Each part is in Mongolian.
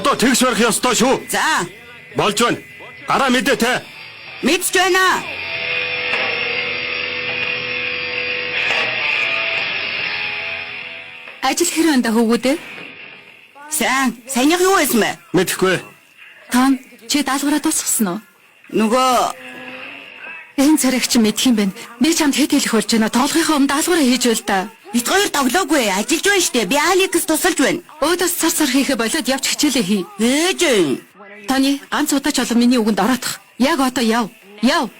Одоо тэгш барих ёстой шүү. За, Болж байна. Гараа мэдээ те. мэдж байна. Ажил хэрэг анда хөвгүүдээ? Саяных юу байсан бэ? Мэдэхгүй. Том, чи даалгавраа дуусгасан уу? Нөгөө Энэ царагч мэдх юм байна. Би чамд хэд хэлэх болж байна. Тоглохын өмнө даалгавраа хийж байл та. бид хоёр тоглоогүй, ажиллаж байна штэ. Би Алекс тусалж байна. Өөдөөс цар цар хийхэ болоод явж хичээлээ хий. Ээж. Таны ганц удаач олон миний үгэнд ороодох. Яг одоо яв. Яв.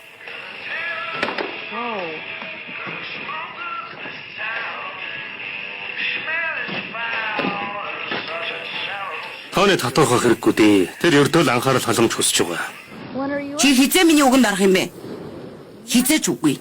Тооны татуурхах хэрэггүй дээ. Тэр ердөөл анхаарал халамж хүсэж байгаа. Чи хизээ миний үгэнд орох юм бэ? Хизээч үгүй.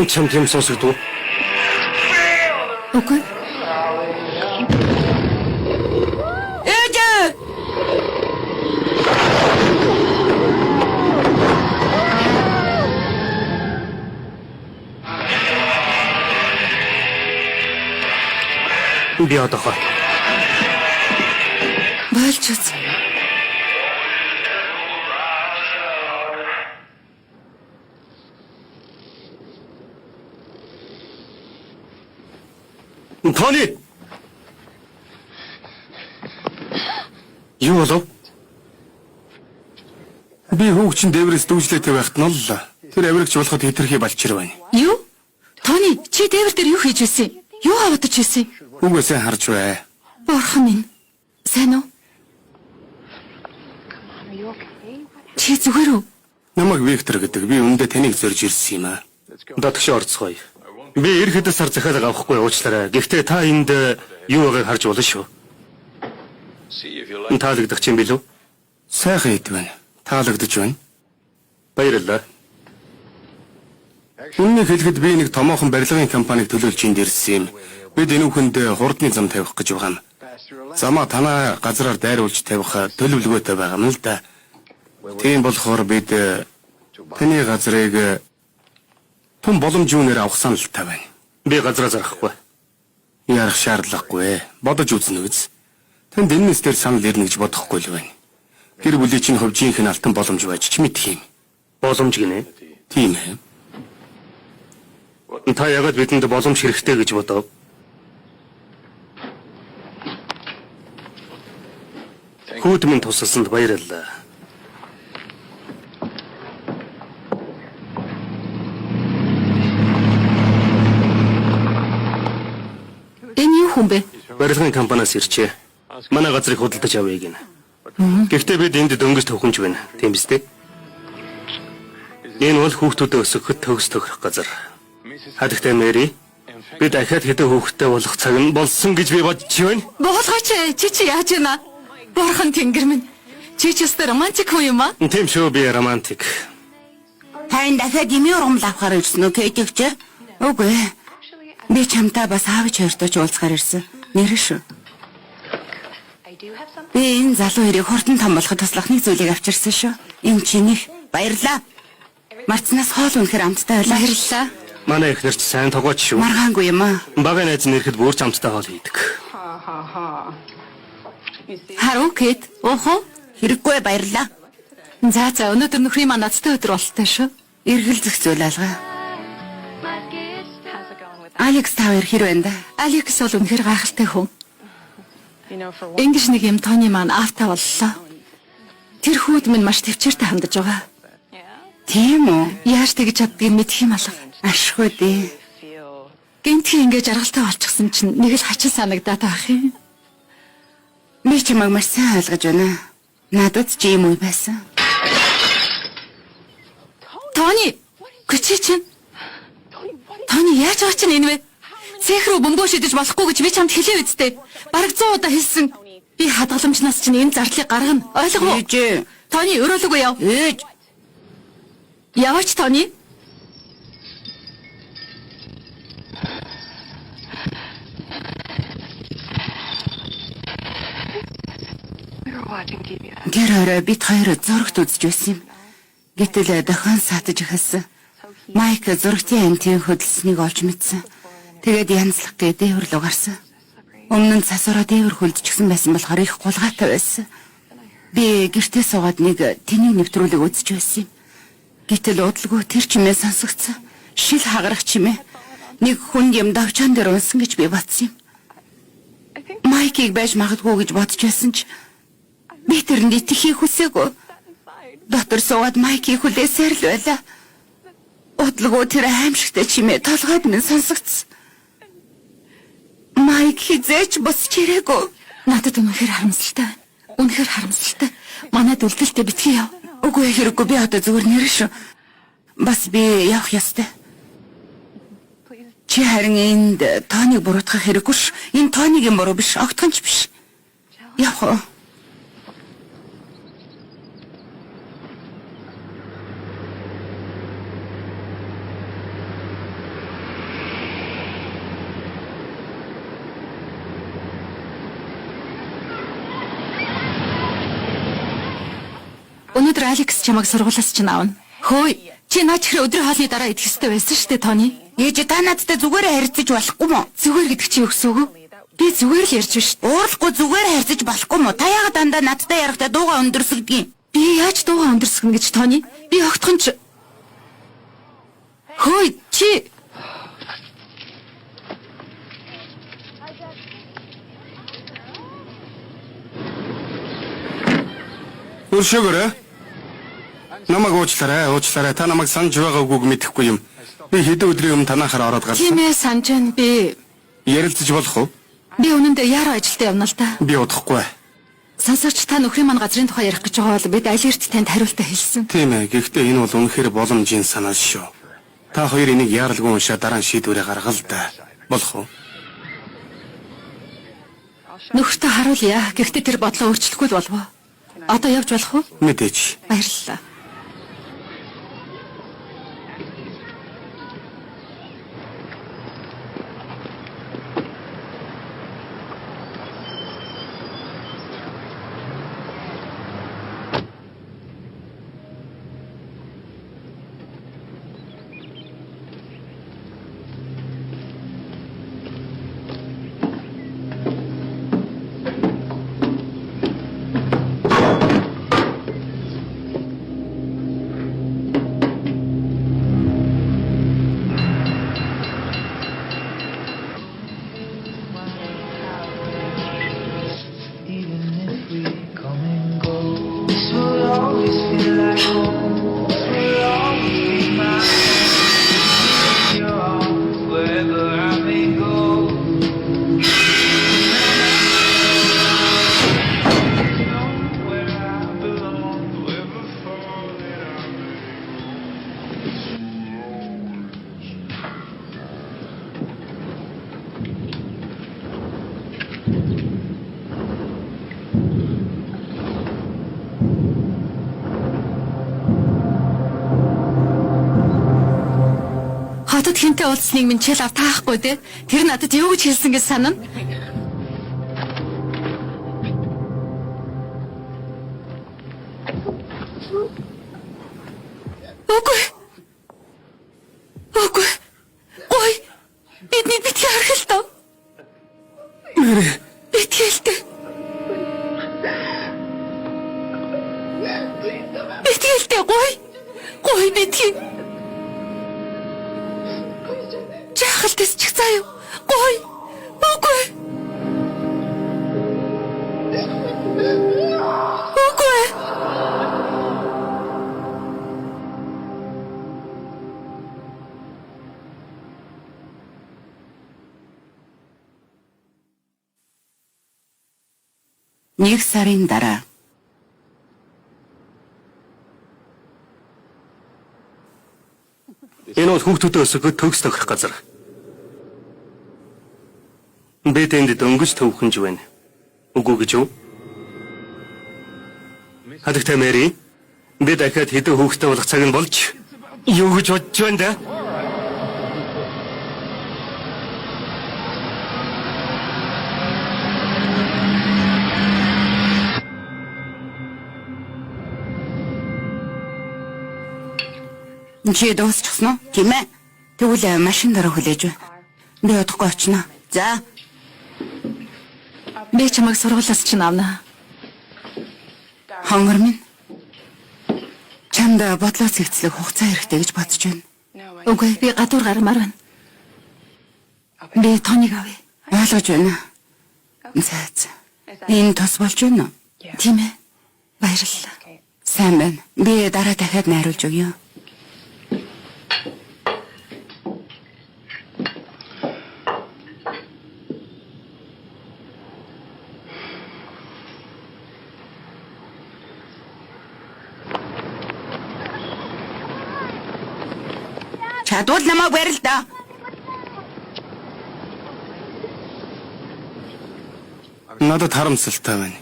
Чам тийм сонсогдов. Үгүй. Ээж. Би одоохоо Болж үз. Тони! Юу болов? Би хүүгчин дээврээс дүүжлээтэй байхад нь л тэр авирагч болоход хэтэрхий балчир байна. Юу? Тони, чи дээвэр дээр юу хийж ирсэн? Юу хавдаж ирсэн? Үгээсээ харж бай. Бурхан минь. Сайн уу? Чи зүгээр үү? Намайг Виктор гэдэг. Би өмнөдөө таныг зорж ирсэн юм аа. Датгш орцгоё. Би эр хэдэн сар захиалга авахгүй уучлаарай. Гэхдээ та энд юу байгааг харж болно шүү. Таалагдах юм билүү? Сайхан хэд байна. Таалагдж байна. Баярлалаа. Үннийг хэлэхэд би нэг томоохон барилгын компаниг төлөөлж энд ирсэн юм. Бид энэ үхэнд хурдны зам тавих гэж байгаа юм. Замаа танаа газраар дайруулж тавих төлөвлөгөөтэй байгаа юм л да. Тийм болохоор бид таны газрыг тун боломжүүнээр авахсан л та байна. Би газраа зарахгүй. Ярах шаардлагагүй. Бодож үзнэ үз. Танд энэ нэстээр санал ирнэ гэж бодохгүй л байна. Гэр бүлийн чинь хөвжийнх нь алтан боломж байж ч мэдх юм. Боломж гинэ? Тийм ээ. Та ягаад бидэнд боломж хэрэгтэй гэж бодов? Хүүд минь тусалсанд баярлалаа. Хүн бэ? Барилгын компаниас ирчээ. Манай газрыг худалдаж авъя гинэ. Гэхдээ бид энд дөнгөж төвхөнж байна. Тийм биз дээ? Энэ бол хүүхдүүдэд өсгөхөд төгс тохирох газар. Хадагтай Мэри, би дахиад хэдэн хүүхэдтэй болох цаг нь болсон гэж би бодож байна. Буулгаач чи яаж байна? Бурхан тэнгэр минь. Чи ч өстө романтик хүн юм аа? Тийм шүү, би романтик. Тань дахиад эмээ ургамал авахаар ирсэн үү, Кэйтэгч? Үгүй. Би чамтай бас аавч хоёртой ч уулзахаар ирсэн. Нэрэн шүү. Би энэ залуу хоёрыг хурдан том болоход туслах нэг зүйлийг авчирсан шүү. Энэ чиний. Баярлаа. Марцнаас хоол үнэхээр амттай байлаа. Баярлалаа. Манай ихнэр ч сайн тогооч шүү. Маргаангүй юм аа. Бага найз нь ирэхэд бүр ч амттай хоол хийдэг. Харуу Кэт. Оохо. Хэрэггүй баярлаа. За өнөөдөр нөхрийн маань ноцтой өдөр болтой шүү. Эргэл зөх зүйл алгаа. Алекс тавэр хэр байна да? Алекс бол үнэхээр гайхалтай хүн. Ингэж нэг юм Тони маань автаа боллоо. Тэр хүүд минь маш төвчээртэй хандаж байгаа. Тийм үү? Яаж тэгж чаддгийг мэдэх юм алга. Ашгүй дээ. Гэнтхи ингэж жаргалтай болчихсон чинь нэг л хачин санагдаад байх юм. Би чамайг маш сайн ойлгож байна. Надад ч юм уу байсан. Тони, гүчи чинь. Тони яаж байгаа чинь энэ вэ? Цэх рүү бөмбөө шидэж болохгүй гэж би чамд хэлээ үсттэй. Бараг 100 удаа хэлсэн. Би хадгаламжнаас чинь энэ зарлыг гаргана. Ойлгов уу? Ээж. Тони өрөөлөгөө яв. Ээж. Яваач Тони. Тэр орой бид хоёр зурагт үзэж байсан юм. Гэтэл дахин сатаж ихэлсэн. Майк зурагтын амтын хөдөлсөнийг олж мэдсэн. Тэгээд янзлах гээ дээвэр рүү гарсан. Өмнө нь цасаараа дээвэр хөлдчихсэн байсан болохоор их гулгаатай байсан. Би гэртээ суугаад нэг тэнийг нэвтрүүлэг үзэж байсан юм. Гэтэл удалгүй тэр чимээ сонсогдсон. Шил хагарах чимээ. Нэг хүн юм давчаан дээр унсан гэж би бодсон юм. Майкийг байж магадгүй гэж бодож байсан ч би тэрэнд итгэхийг хүсээгүй. Дотор суугаад Майкийг хүлээсээр л байлаа. Удалгүй тэр аимшигтай чимээ толгойд минь сонсогдсон. Майк хизээч босч ирээгүй. Надад үнэхээр харамсалтай. Үнэхээр харамсалтай. Манайд үлдэлтэй битгий яв. Үгүй хэрэггүй би одоо зүгээр нэр шүү. Бас би явах ёстой. Чи харин энд Тониг буруутгах хэрэггүй ш. Энэ Тонигийн буруу биш, огтхонч биш. Явах уу? Өнөөдөр Алекс чамайг сургуулиас чинь аавна. Хөөе, чи наач хэрэг өдрийн хоолны дараа идэх ёстой байсан шүү дээ, Тони. Ээж та надтай зүгээрээ харьцаж болохгүй мó? Зүгээр гэдэг чи юу гэсэн үг вэ? Би зүгээр л ярьж биш. Уурлахгүй зүгээр харьцаж болохгүй мó? Та яагаад дандаа надтай ярихдаа дууга өндөрсгдөг юм? Би яаж дууга өндөрсгөн гэж Тони? Би огтхон ч. Хөөе, чи Өршөөгөөрэй. Намайг уучлаарай. Та намайг санаж байгаа үгүйг мэдэхгүй юм. Би хэдэн өдрийн өмнө танахаар ороод гарсан. чимээ санаж байна. Би Ярилцаж болох уу? би өнөөдөр яаруу ажилдаа явна л да. Би удахгүй. Сонсогч та нөхрийн маань газрын тухай ярих гэж байгаа бол бид алерт танд хариултаа хэлсэн. Тийм ээ. Гэхдээ энэ бол үнэхээр боломжийн санаа шүү. Та хоёр энийг яаралгүй уншаа дараа нь шийдвэрээ гаргал да. Болох уу? Нөхөртөө харуулъя. Гэхдээ тэр бодлоо өөрчлөхгүй л болов уу? Одоо явж болох уу? Мэдээч. Баярлалаа. Хотод хинтээ уулзсныг минь чил ав таахгүй дээ. Тэр надад юу гэж хэлсэн гэж санана? Үгүй. Үнэн ээ. Битгэлтэй. Битгэлтэй гой. Гой битгий. Жахалтай ч заяа. Гой. Үгүй. Үгүй. Нэг сарын дараа Энэ бол хүүхдүүдээ өсгөх төгс тохирох газар. Би тэнд дөнгөж төвхөнж байна. Үгүй гэж юу? Хадагтай Мэри, би дахиад хэдэн хүүхдтэй болох цаг нь болж юу гэж бодож байна да? чи дуусчихсан уу? Тийм ээ. Тэгвэл машин дараа хүлээж байна. Би удахгүй очино. За. Би чамайг сургуулиас чинь авна. Хонгор минь. Чамд бодлоо цэгцлэх хугацаа хэрэгтэй гэж бодож байна. Үгүй, би гадуур гармаар байна. Би тоныг авъя. Ойлгож байна. За. Энэ тус болж байна уу? Тийм ээ. Баярлалаа. Сайн байна. Би дараа дахиад найруулж өгье. Чадвал намайг барил да. Надад харамсалтай байна.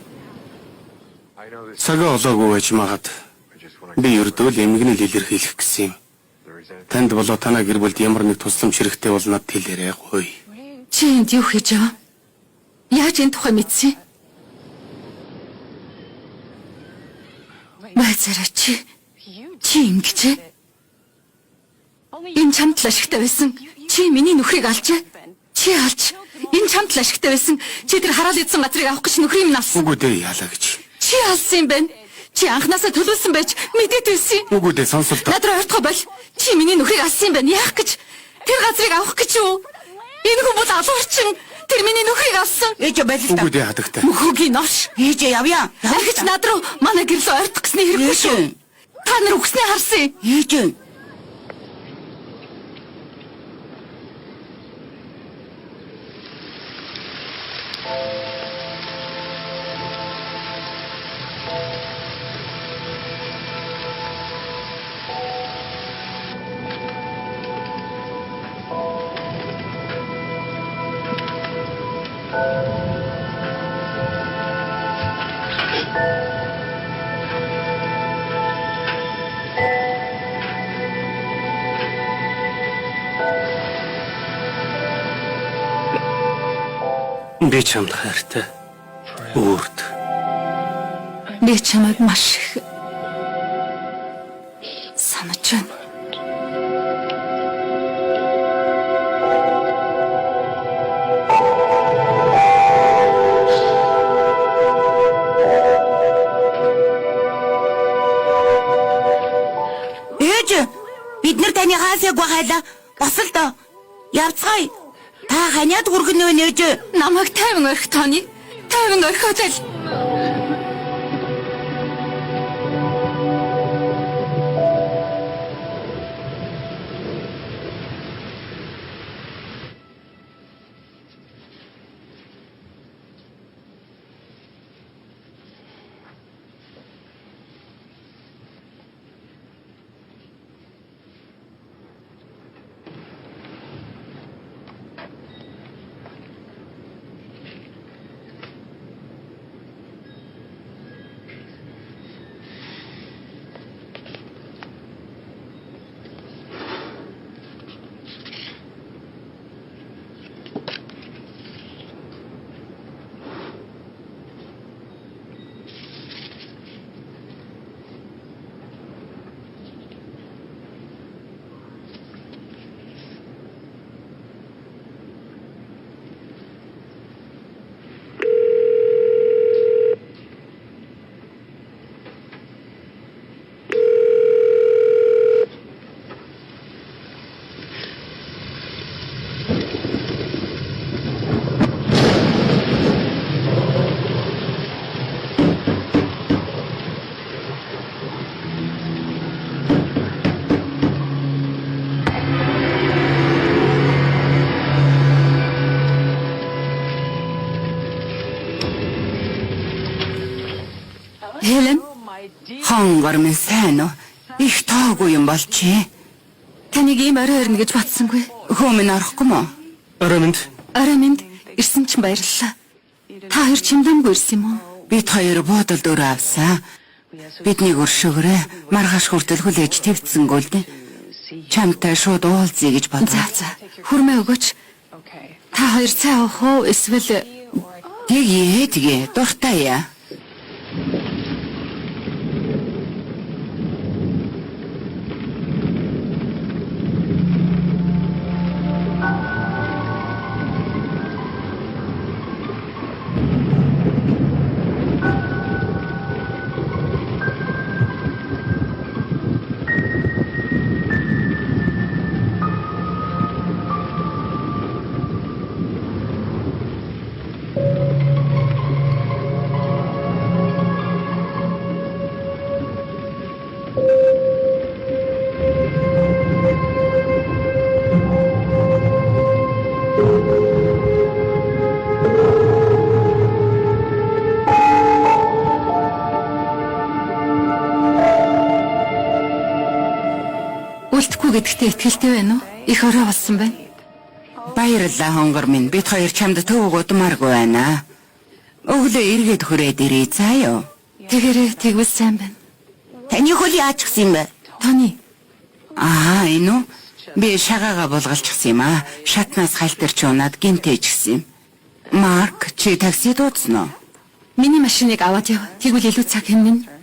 Цагаа олоогүй байж магад. Би ердөө л эмгэнэл илэрхийлэх гэсэн юм. Танд болоо танаа гэр бүлд ямар нэг тусламж хэрэгтэй бол надад хэлээрэй гоё. Чи энд юу хийж байгаа? Яаж энэ тухай мэдсэн? Байцаараа чи ингэжээ. Энэ чамд л ашигтай байсан. Чи миний нөхрийг алжээ. Чи алж. Энэ чамд л ашигтай байсан. Чи тэр хараал идсэн газрыг авах гэж нөхрийг минь алсан. Үгүй дээ яалаа гэж. Чи алсан юм байна. Чи анханасаа төлөвлөсөн байж мэдээд байсан. Үгүй дээ сонсолтой. Надраа ойртохоо бол. Чи миний нөхрийг алсан юм байна. Яах гэж? Тэр газрыг авах гэж юу? Энэ хүн бол алуурчин. Тэр миний нөхрийг алсан. Ээж байлаа. Үгүй дээ хадагтай. Мөхөгийн нош. Ээж явъя. Дахиж над руу манай гэрлөө ойртох гэсний хэрэггүй шүү. Та нар үгснээ харсан. Ээж. Би чамд хайртай. Үрд. Би чамайг маш их санаж байна. Ээж, бид нар таны хаасыг хайлаа. Босол доо. Явцгаая. Та ханиад хүргэн вэ нээж? Намайг тайван орхи тооны. Тайван орхиод л. Хелен, Хонгор минь сайн уу? Их тоогүй юм болчээ. таныг ийм орой ирнэ гэж бодсонгүй. Хөөмн орохгүй мó? Ороймонд Орой минь ирсэн чинь баярлалаа. Та хоёр чимдэмгүй ирсэн юм уу? Бид хоёр буудалд өрөө авсан. Бидний өршөөрөө маргааш хүртэл хүлээж твцсэнгөө л дээ. Чамтай шууд уулзъя гэж бодлоо. За, хүрмээ өгөөч. Та хоёр цай авах уу? Эсвэл Тэгээ, дуртай яа. үлдэхгүй гэдэгтээ итгэлтэй байна уу? Их орой болсон байна. Баярлалаа хонгор минь. Бид хоёр чамд төвөг удмааргүй байна. Өглөө эргээд хүрээд ирээ заа юу. Тэгээрээ тэгвэл сайн байна. Таны хөл яачихсан юм бэ? Тони, Энэ үү? Би шагаага булгалчихсан юм аа. Шатнаас хальтарч унаад гинтэж гисэн юм. Марк, чи такси дуудсан уу? миний машиныг аваад яв. Тэгвэл илүү цаг хэмнэн.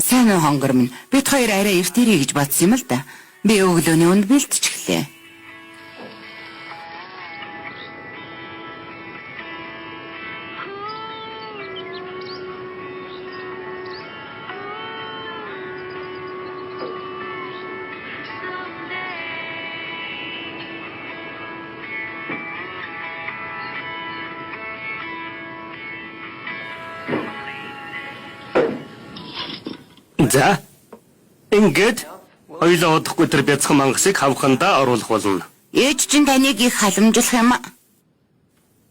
Сайн уу хонгор минь. Бид хоёр арай эрт ирье гэж бодсон юм л да. Би өглөөний үнд бэлтчихлээ. За. Ингээд хоёулаа удахгүй тэр бяцхан мангасыг хавхандаа оруулах болно. Ээж чинь таныг их халамжлах юм.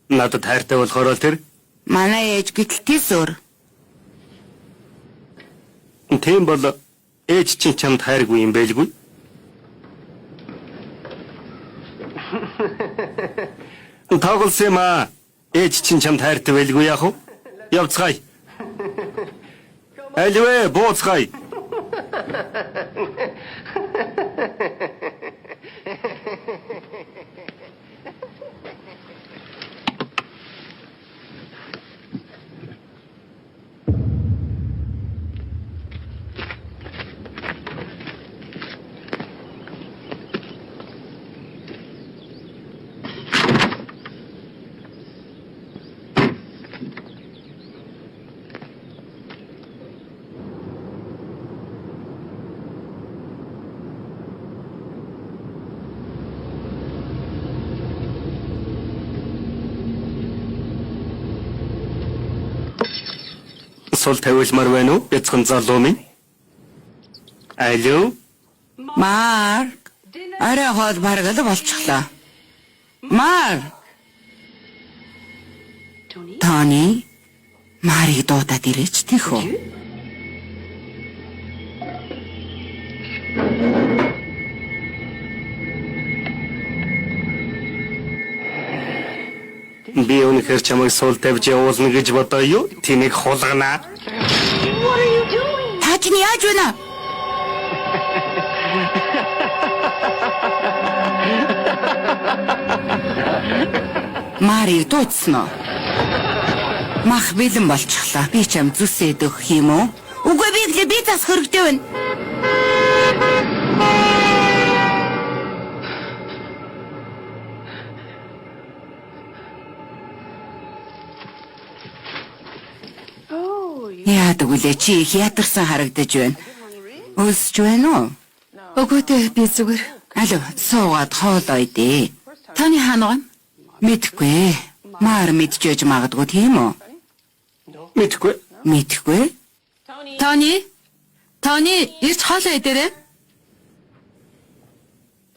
Надад хайртай болохоор л тэр. Манай ээж гítэлтээс өөр. Тийм бол ээж чинь чамд хайргүй юм байлгүй. Тоглосон юм аа. Ээж чинь чамд хайртай байлгүй яах вэ? Явцгаая. Альвэ бууцгаая. Сул тавилмаар байна уу? Бяцхан залуу минь. Алло. Марк. Арай хол баргал болчихлоо. Марк. Тони. Марийг дуудаад ирээч тийх үү? Би өнөхөр чамайг суул тавьж явуулна гэж бодоо юу? Тэнийг хулгана. Та чинь яаж байна? Мари дуудсан уу? Мах бэлэн болчихлоо. Би ч юм зүсээд өгөх юм уу? Үгүй би зас хэрэгтэй байна. Яадаг үлээ чи их ядарсан харагдаж байна. Өлсөж байна уу? Үгүй дээ би зүгээр. Алуу суугаад хоолоо идэ. Таны хаана байгаа юм? Мэдхгүй. Маар мэдчихэж магадгүй тийм үү? Мэдхгүй. Мэдхгүй. Тони ирж хоолоо идээрэй.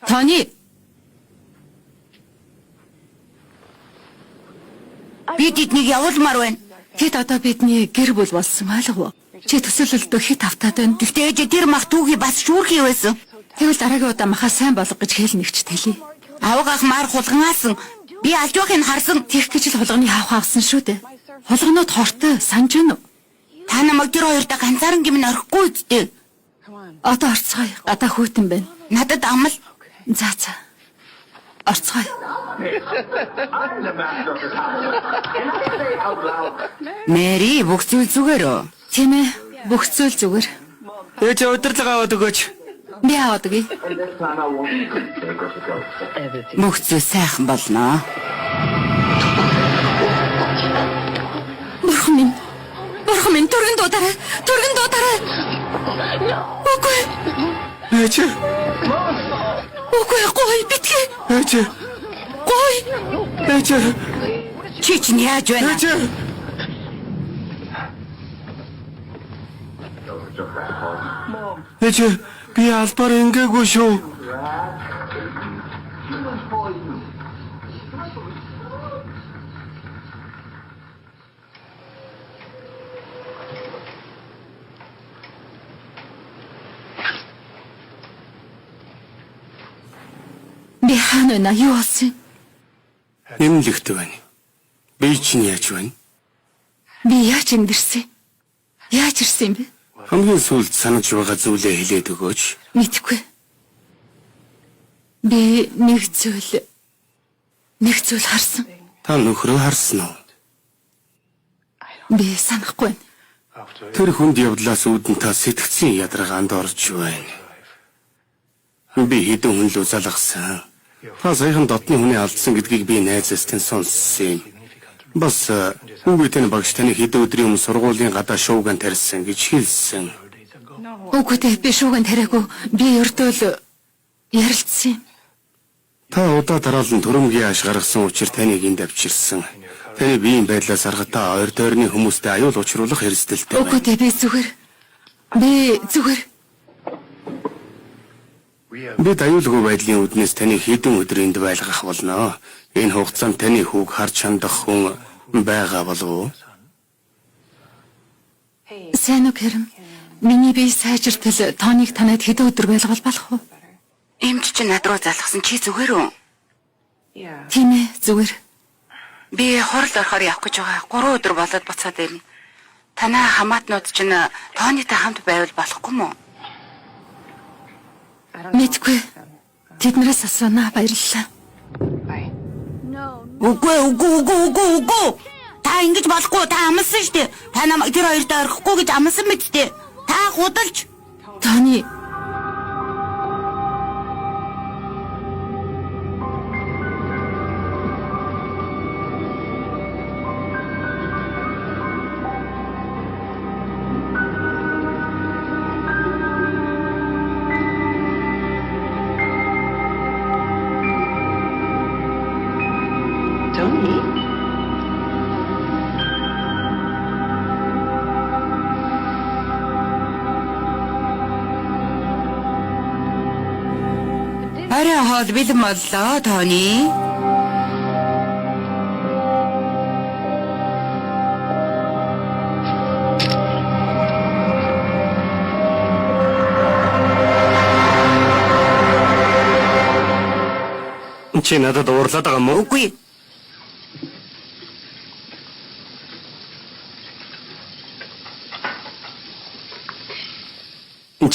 Тони Би тэднийг явуулмаар байна. хэд одоо бидний гэр бүл болсон ойлгов уу? Чи төсөөлөлдөө хэд автаад байна? Гэхдээ ээж тэр мах түүхий бас шүүрхий байсан. Тэгвэл дараагийн удаа махаа сайн болго гэж хэлнэгч тэлий. Авгаах маар хулгангаасан. Би алж байхыг харсан. Тех гэж л хулганы хавх авсан шүү дээ. Хулганууд хортой санаж байна уу? Та намайг тэр хоёртой ганцааран гимн орхгүй үсттэй. Одоо орцгоё. Гадаа хүйтэн байна. Надад амал. За. Орцгоё. Мэри бүх зүйл зүгээр үү? Тийм ээ. Бүх зүйл зүгээр. Ээж удирдлага аваад өгөөч. Би аваад өгье. Бүх зүйл сайхан болно. Бурхан минь түргэн дуудаарай. Үгүй. Ээж. Үгүй гой битгий. Ээж. Гой. Ээж. Чи чинь яаж байна? Ээж. Ээж би албаар ингээгүй шүү. Би хаана байна? Юу болсон? Нэмлэгт байна. Би чинь яаж байна? Би яаж эндэрсэн? Яаж ирсэн юм бэ? Хамгийн сүүлд санаж байгаа зүйлээ хэлээд өгөөч. Мэдгүй. Би нэг зүйл харсан. Та нөхрөө харсан уу? Би санахгүй байна. Тэр хүнд явдлаас үүдэн та сэтгцийн ядаргаанд орж байна. Би хэдэн хүн л залгасан. Та саяхан дотны хүний алдсан гэдгийг би найзаас тань сонссон юм. Бас үгүйтэй багш таны хэдэн өдрийн өмнө сургуулийн гадаа шууган тарьсан гэж хэлсэн. Үгүй дээ би шууган тариагүй. Би өрдөөл ярилцсан юм. Та удаа дараалан төрөмгийн аш гаргасан учраас таныг энд авчирсан. Таны биеийн байдлаас харахад та ойр дойрны хүмүүстэй аюул учруулах хэрсдэлтэй Үгүй байна. дээ би зүгээр. Бид аюулгүй байдлын үүднээс таны хэдэн өдөр энд байлгах болно. Энэ хугацаанд таны хүүг харж хандах хүн байгаа болов уу? Сайн уу Кэрэм? Миний бие сайжиртал Тоныг танаад хэдэн өдөр байлгавал болох уу? Эмч чинь над руу залгасан чи зүгээр үү? Тийм ээ зүгээр. Би хурал орохоор явах гэж байгаа. 3 өдөр болоод буцаад ирнэ. Танай хамаатнууд чинь Тонитой хамт байвал болохгүй мүү? Мэдгүй. Тэднээс асуунаа баярлалаа. Үгүй. Та ингэж болохгүй. Та амлсан шүү дээ. Та намайг тэр хоёртой орхихгүй гэж амлсан мэт дээ. Та худалж. Тони Арай хоол бэлэн боллоо Тони. Чи надад уурлаад байгаа мó? Үгүй.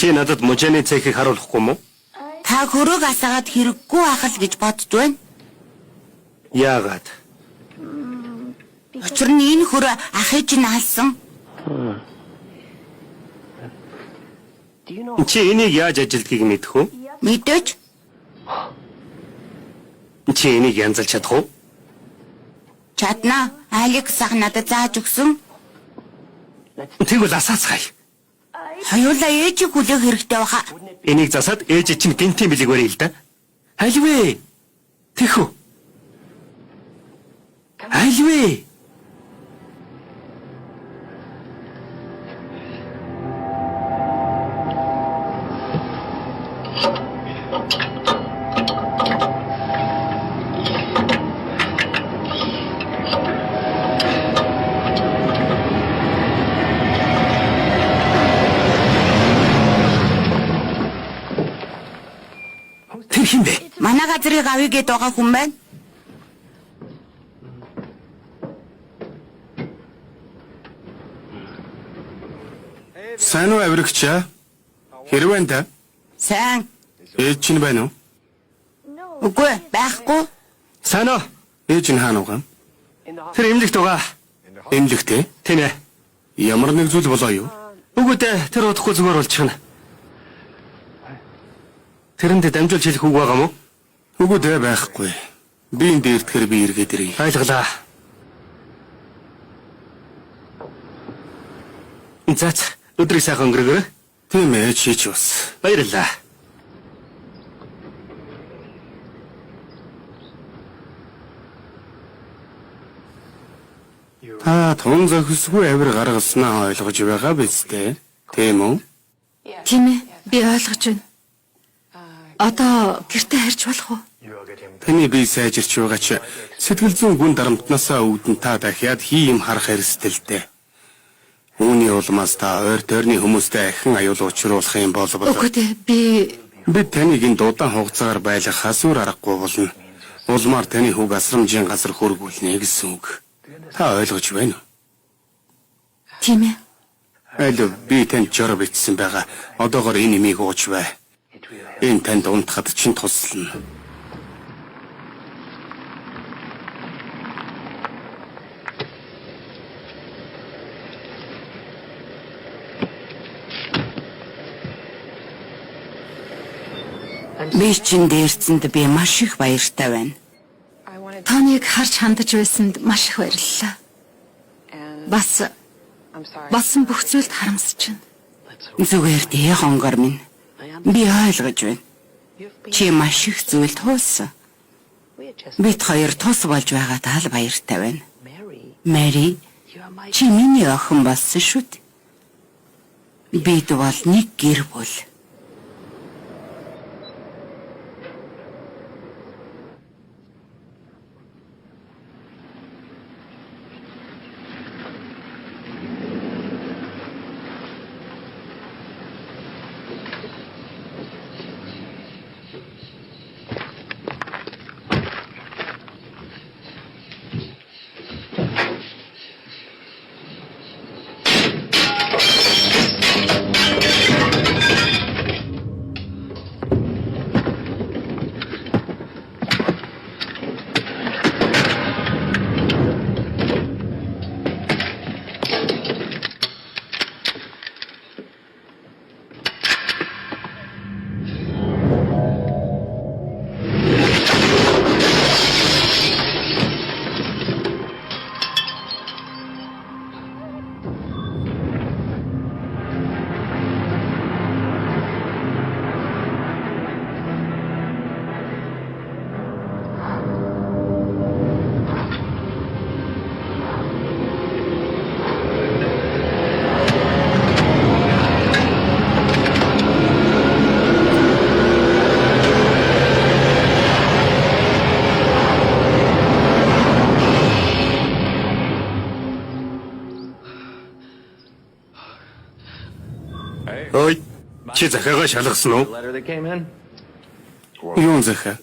Чи надад мужааны цехийг харуулахгүй мó? Та хөрөөг асаагаад хэрэггүй ахал гэж бодож байна. Яагаад? Учир нь энэ хөрөө ахыг чинь алсан. Чи энийг яаж ажилдгийг мэдэх үү? Мэдээж Чи энийг янзалж чадах уу? чадна. Алекс ах надад зааж өгсөн. Тэгвэл асаацгаая. Хоёулаа ээжийг хүлээх хэрэгтэй баха. Энийг засаад ээж чинь гинтийн билег барья л да. Альвэ? Тэхүү. Альвэ? Тэр хин бэ? Манай газрыг авъя гэд байгаа хүн байна. Сайн уу авирагч? Хэрэг байна да? Сайн. Ээж чинь байна уу? Үгүй байхгүй. Сайн уу? Ээж нь хаана угаан? Тэр эмнэлэгт байгаа. Эмнэлэгтэй? Тийм ээ. Ямар нэг зүйл болоо юу? Үгүй дээ, тэр удахгүй зүгээр болчихно. Тэрэнд дамжуулж хэлэх үг байгаа мó? Үгүй дээ байхгүй. Би энэ дээртгэр би эргээд ирье. Ойлголаа. Заац, өдрийг сайхан өнгөрөөрэй. Тийм ээ, чи ч бас. Баярлалаа. Та тун зохисгүй авир гаргаснаа ойлгож байгаа биз дээ? Тийм үү? Тийм ээ. Би ойлгож байна. Одоо гэртээ харж болох уу? Таны бие сайжирч байгаа ч сэтгэл зүйн гүн дарамтнасаа үүдэн та дахиад юм харах эрсдэлтэй. Үүний улмаас та ойр тойрны хүмүүстэй ахин аюул учруулах юм бол Үгүй дээ. бид таныг энэ дуудаан хугацаагаар байлгах асуур аргагүй болно. Улмаар таны хүүг асрамжийн газар хөргүүлнэ гэсэн үг. Та ойлгож байна уу? Тийм ээ. Аль би танд жор бичсэн байгаа. Одоогоор энэ имийг ууч бай. Энэ танд унтахад чинь туслана. Би чин дээрцэнд би маш их баяртай байна. Таныг харж хандаж байсанд маш их баярлалаа. Бас болсон бүх зүйлд харамсаж байна. Зүгээр дээ хонгор минь. Би ойлгож байна. Чи маш их зүйл туулсан. Бид хоёр тус болж байгаад аль баяртай байна. Мэри, чи миний охин болсон шүү дээ. Бид бол нэг гэр бүл. Ой, чи захиагаа шалгасан уу? Юу захаа?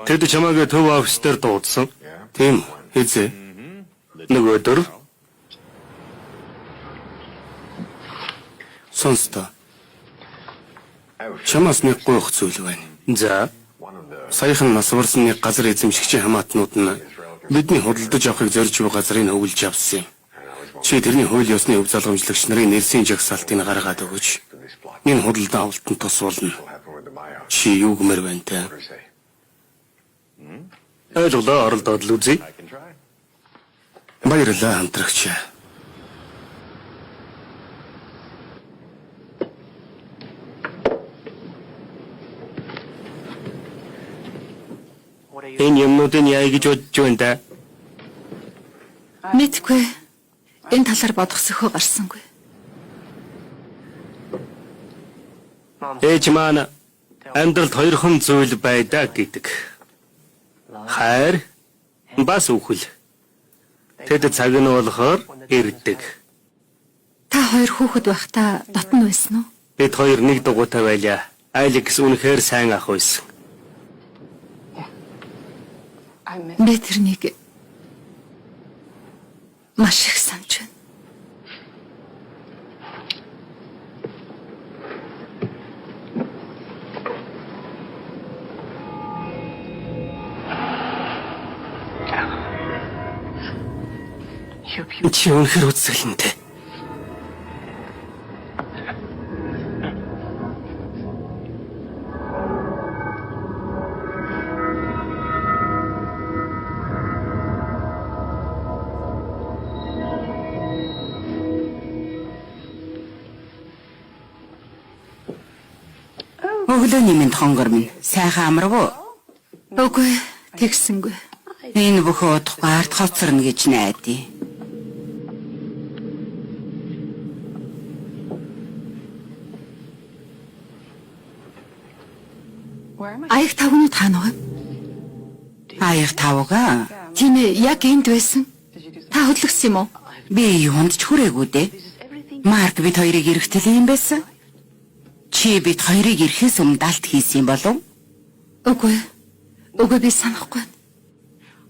Тэд чамайг төв офис дээр дуудсан. Тийм хэзээ? Нөгөөдөр Сонстоо. Чамаас нэг гойх зүйл байна. За. Саяхан нас барсан нэг газар эзэмшигчийн хамаатнууд нь бидний худалдаж авахыг зорж буй газрыг хөвлөж авсан юм. Чи тэрний хууль ёсны өв залгамжлагч нарын нэрсийн жагсаалтыг гаргаад өгөөч. Энэ худалдан авалтанд тус болно. Чи юу гэмээр байна те? Ойлголоо, оролдоод л үзье. Баярлалаа хамтрагч. Энэ юмнуудын яа гэж бодож байна да? Мэдгүй. Энэ талаар бодох сөхөө гарсангүй. Ээж маань амьдралд хоёрхан зүйл байдаа гэдэг. Хайр бас үхэл. Тэд цаг нь болохоор ирдэг. Та хоёр хүүхэд байхдаа дотн байсан уу? Бид хоёр нэг дугуйтай байлаа. Алекс үнэхээр сайн ах байсан. Би тэрнийг маш их санаж байна. Чи үнэхээр үзэлэнтэй. Өглөөний минь хонгор минь сайхан амрав уу? Үгүй, тэгсэнгүй. Энэ бүхэн удахгүй ард хоцорно гэж найдаа. Аяг тавгнууд хаана вэ? Аяг тавга. Тийм ээ, яг энд байсан. Та хөдлөгсөн юм уу? Би юунд ч хүрээгүй дээ. Марк бид хоёрыг ирэхтэл юм байсан. Чи бид хоёрыг ирэхээс өмнө далд хийсэн юм болов? Үгүй. Үгүй би санахгүй.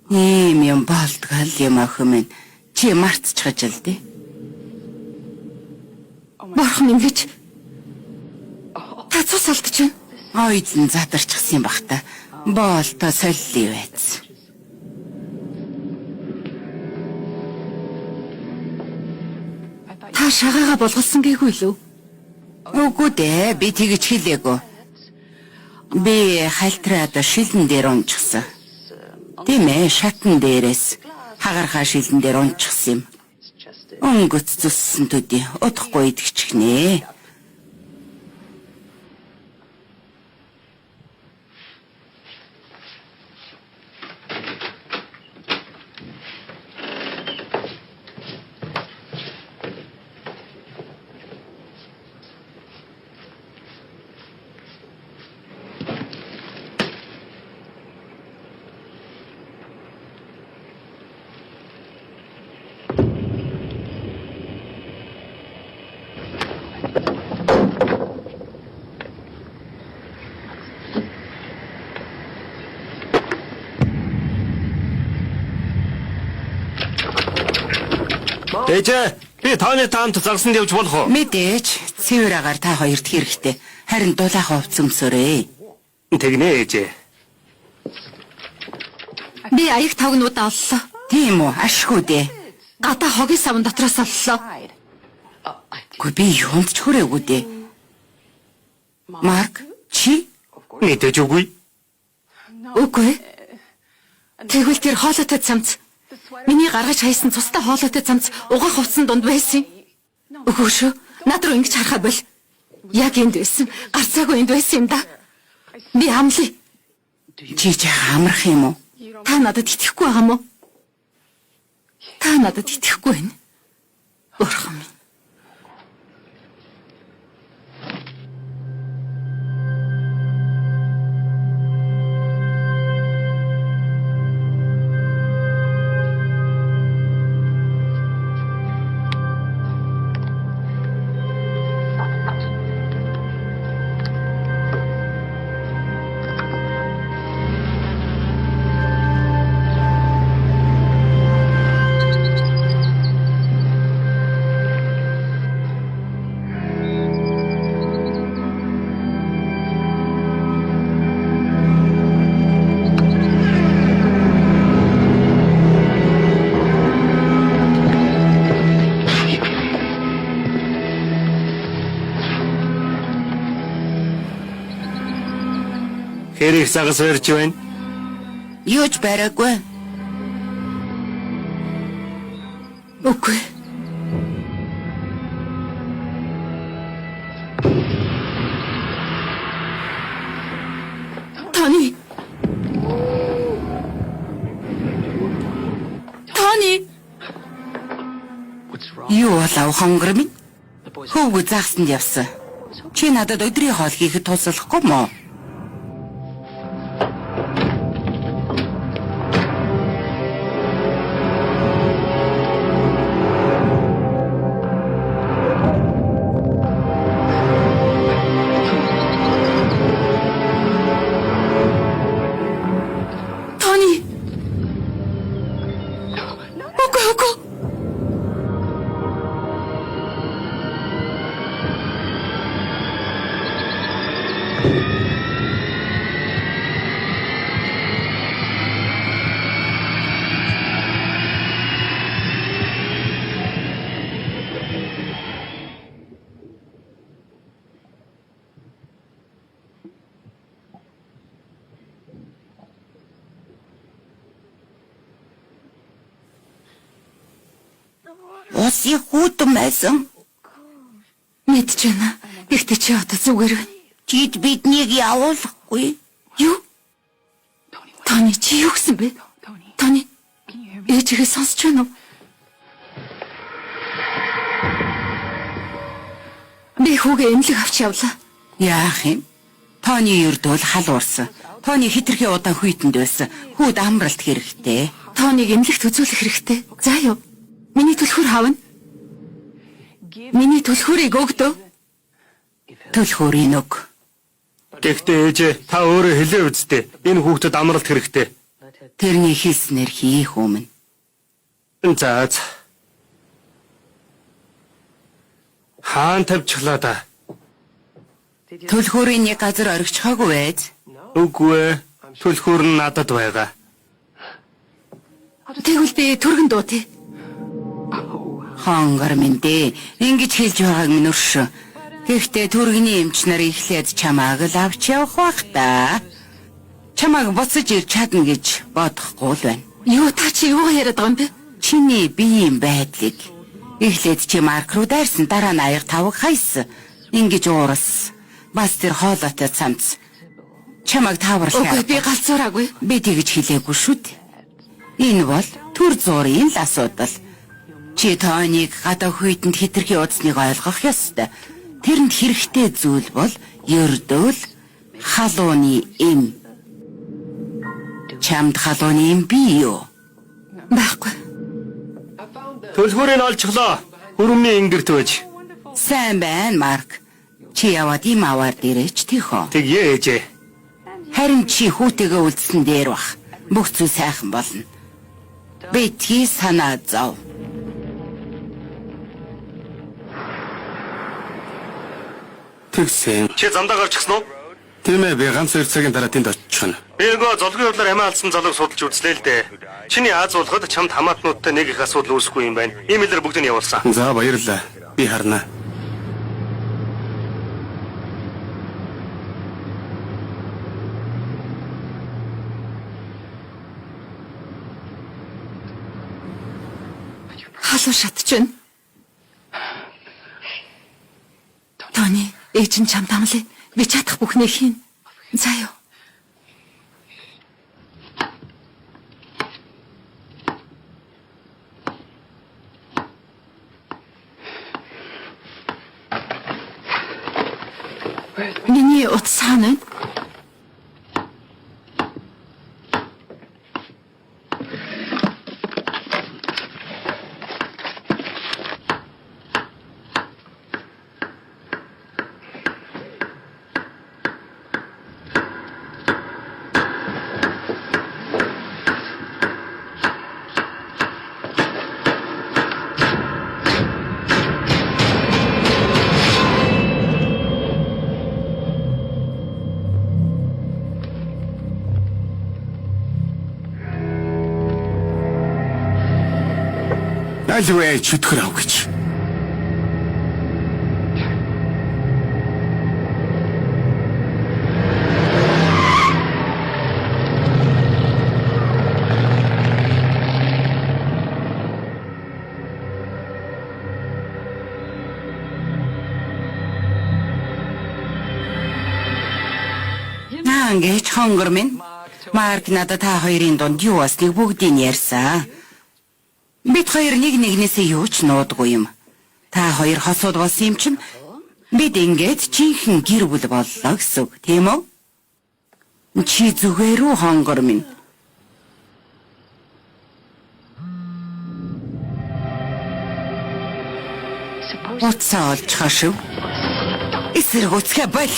Ийм юм болтгол юм охин минь. Чи мартчихж л дээ. Борхон ингэж. Та цус алдаж байна. Ойдн задарчихсан юм бах та. Боолтоо солилоо байц. Та шагаага болгосон гэгүй лүү? Үгүй дээ, би тэгэж хэлээгүй. Би хальтраад шилэн дээр унчихсан. Тийм ээ, шатн дээрээс хагархаа шилэн дээр унчихсан юм. Өнгөц зүссэн төдий удахгүй идэгчихнэ. Ээж, би тооны таамт загсанд явж болох уу? Мэдээж, цэвэр агаар та хоёрт хэрэгтэй. Харин дулаахан хувц өмсөөрэй. Тэгнэ ээж. Би аяг тавгнуудаа оллоо. Тийм үү, ашгүй дээ. Гадаа хогийн савн дотроос оллоо. Гүй би юунд ч хүрээгүй дээ. Марк, чи? Мэдээж үгүй. Үгүй. Тэгвэл тэр хоолойтой цамц. Миний гаргаж хайсан цустай хоолойтой цамц угаах хувцсан дунд байсан. Үгүй шүү. Над руу ингэж харахаа бол. Яг энд байсан. Гарцаагүй энд байсан юм да. Би амлая. Чи амрах юм уу? Та надад итгэхгүй байгаа мó? Та надад итгэхгүй байна. Бурхан минь. Тэр их загас барьж байна. Юуж бараагүй. Үгүй. Тони. Тони. Юу болов хонгор минь? Хөвгөө заахсанд явсан. Чи надад өдрийн хоол хийхэд туслахгүй мó? Тони. Үгүй. Уси хутам байсан. Мэдж байна. Гэхдээ чи одоо зүгээр байна. Чид биднийг явуулахгүй. Юу? Тони чи юу гэсэн бэ? Тони. Ээжигээ сонсч байна уу? Би хүүгээ эмнэлэг авч явлаа. Яах юм? Тони ердөө л хал уурсан. Тони хитрхи удаан хүйтэнд байсан. Хүүд амралт хэрэгтэй. Тониг эмнэлэгт үзүүлэх хэрэгтэй. За юу? Миний түлхүүр хаавна. Миний түлхүүрийг өгдөө. Төлхөөрийн өг. Гэхдээ ээжээ та өөрөө хэлээ үздэй. Энэ хүүхдэд амралт хэрэгтэй. Тэрний хэлснээр хийх өмнө. За. Хаан тавьчихлаа да. Төлхөөрийн нэг газар оригчхаагүй байж. Үгүй ээ. Түлхүүр нь надад байгаа. Тэгвэл би түргэн дууtii. Хонгор минь дээ. Ингэж хэлж байгааг минь өршөө. Гэхдээ түргэний эмч нар ихлээд чамааг л авч явах бах та. Чамааг буцаж ирж чадна гэж бодохгүй л байна. Юу та чи юу яриад байгаа юм бэ? Чиний биеийн байдлыг эхлээд чи марк руу дайрсан, дараа нь аяг тавг хайсан. Ингэж уурс. Бас тэр хоолойтой цамц. Чамааг тааварлаа. Үгүй би галзуураагүй. Би тэгж хэлээгүй шүү дээ. Энэ бол төр зургийн л асуудал. Чи Тониг гадаа хүйтэнд хитрхи удсныг ойлгох ёстой. Тэрэнд хэрэгтэй зүйл бол ердөөл халууны эм. Чамд халууны эм бий юу? Байхгүй. Төлхүүрийг олчихлоо. Хүрмний ингэрт байж. Сайн байна, Марк. Чи яваад им аваар дээрэж тийхөө. Тэгье ээжээ. Харин чи хүүтэйгээ үлдсэн дээр бах. Бүх зүйл сайхан болно. Битгий санаа зов. Тэгсэн. Чи замдаа гарч гисэн үү? Тийм ээ, би ганц 2 цагийн дараа тэнд очихно. Би нөгөө золгийн хурлаар амиа алдсан залууг судалж үзлээ л дээ. Чиний Аз уулахад чамд хамаатнуудтай нэг их асуудал үүсэхгүй юм байна. Имэйлээр бүгдийг явуулсан. За баярлалаа. Би харна. Халуун шатж байна. Тони, ээж нь чамд амлаа. Би чадах бүхнээ хийн. За юу. Миний утас хаана вэ? Альвэ чөтгөр ав гэж. Яан гэж хонгор минь. Марк надад та хоёрын дунд юу болсныг бүгдийг ярьсан. Бид хоёр нэг нэгнээсээ юу ч нуудгүй юм. Та хоёр хосууд болсон юм чинь бид ингээд жинхэнэ гэр бүл боллоо гэсэн үг, тийм үү? Чи зүгээр үү хонгор минь? Уцаа олж хашив. Эсрэг уцгээ бол.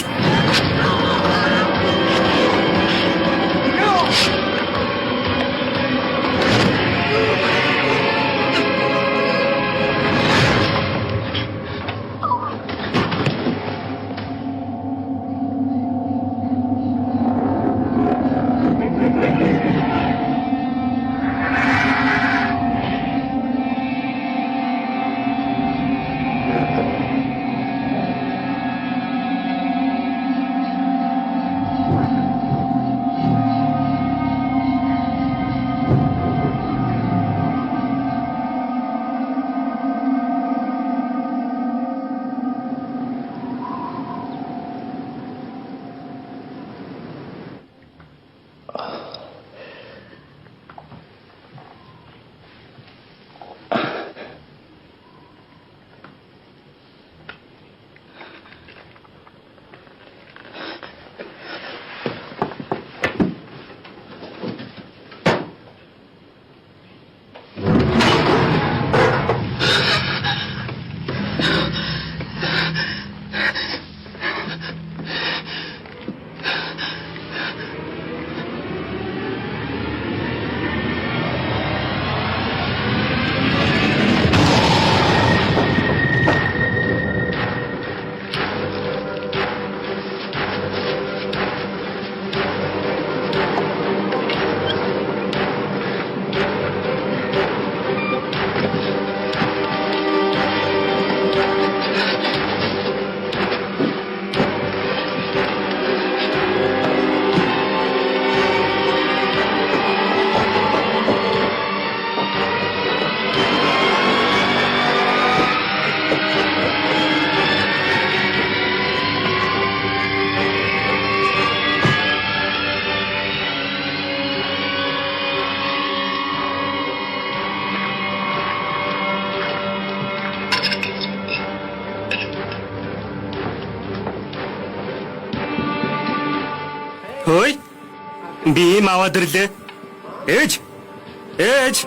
Хөөе. Би юм аваад ирлээ. Ээж. Ээж.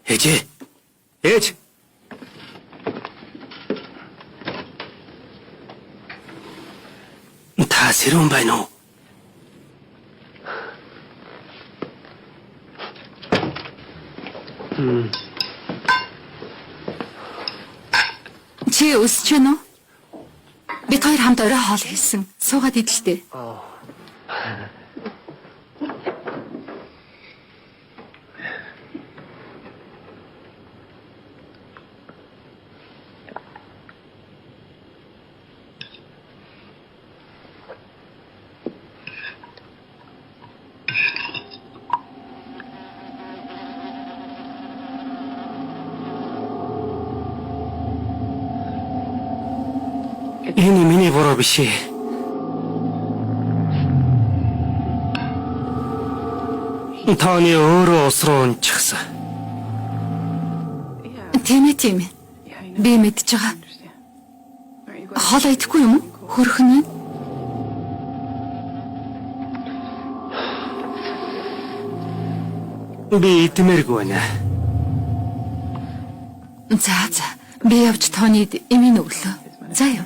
Ээж. Ээж. Та сэрүүн байна уу? Чи өсч байна уу? Бид хоёр хамт орой хоол хийсэн. Суугаад идэлтэй. Энэ миний буруу биш ээ. Таны өөрөө ус руу унчихсан. Тийм ээ. Би мэдж байгаа. Хоол идэхгүй юм уу? Хөрхөн нь. Би идмээргүй байна. За. Би явж тоонд эмийн өглөө. За яа.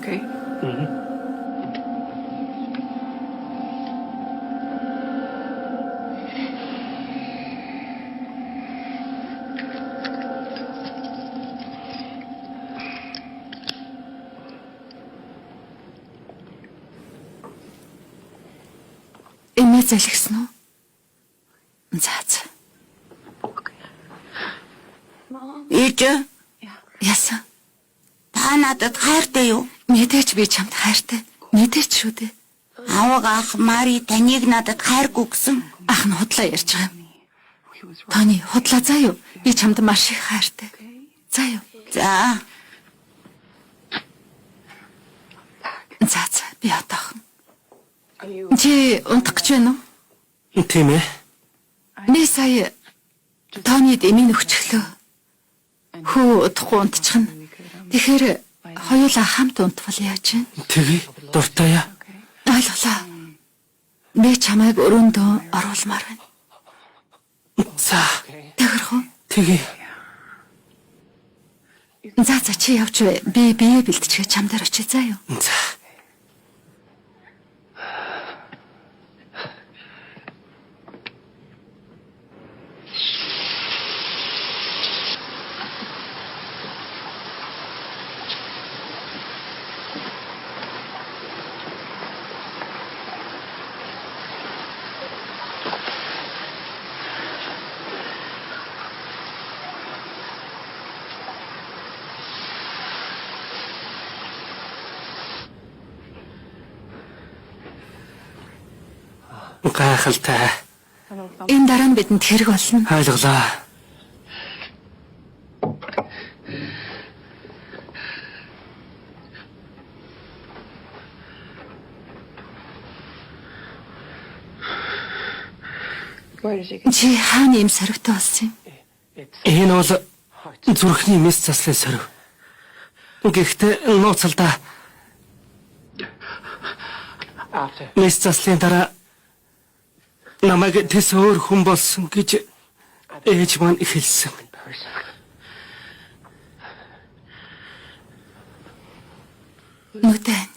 Эмээ залгсан уу? За. Ээж, Яасан? та надад хайртай юу? Мэдээч би чамд хайртай. Мэдээч шүү дээ. Аваг ах Мари таныг надад хайргүй гэсэн. Ах нь худлаа ярьж байгаа юм. Тони худлаа заа юу? Би чамд маш их хайртай. За юу? За. За би отоохон. Чи унтах гэж байна уу? Тийм ээ. Би сая Тонид эмийн өгчлөө. Хөө удахгүй унтчихна. Тэгэхээр хоёулаа хамт унтвал яаж вэ? Тэгээ дуртай яа. Ойлголоо. Би чамайг өрөөндөө оруулмаар байна. За Тэгэрх үү? тэгээ. За чи явж бай. Би бие бэлтчихээ чам дээр очиж заа юу? За. Гайхалтай. Энэ дараа нь бидэнд хэрэг болно. Ойлголоо. Чи хаана юм соригтой болсон юм? Энэ бол зүрхний мэс заслын сорив. Гэхдээ нууцлаа. Мэс заслын дараа намайг тэс өөр хүн болсон гэж ээж маань хэлсэн. Нүдэн.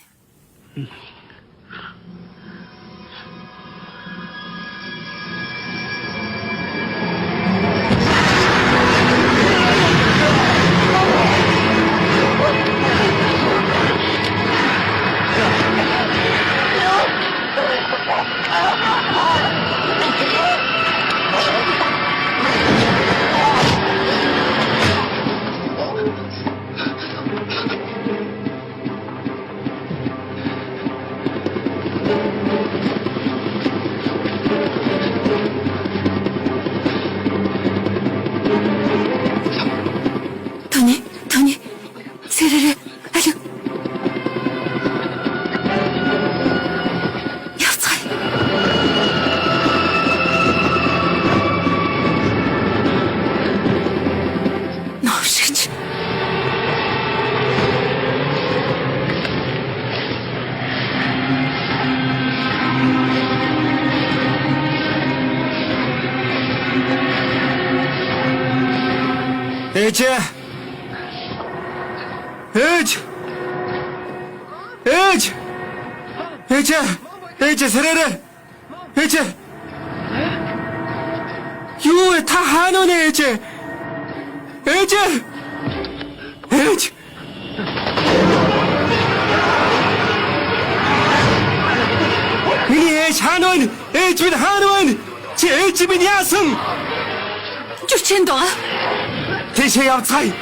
Тони. Сэрэрэ. Алё. Явцгаая. Новшигч. Ээж! сэрэрэ. Ээж! Юу та хаана вэ ээж? Ээж! Миний ээж хаана вэ? Ээж минь хаана вэ? Чи ээж минь яасан? Жүчэнд байгаа. Тийшээ явцгаая.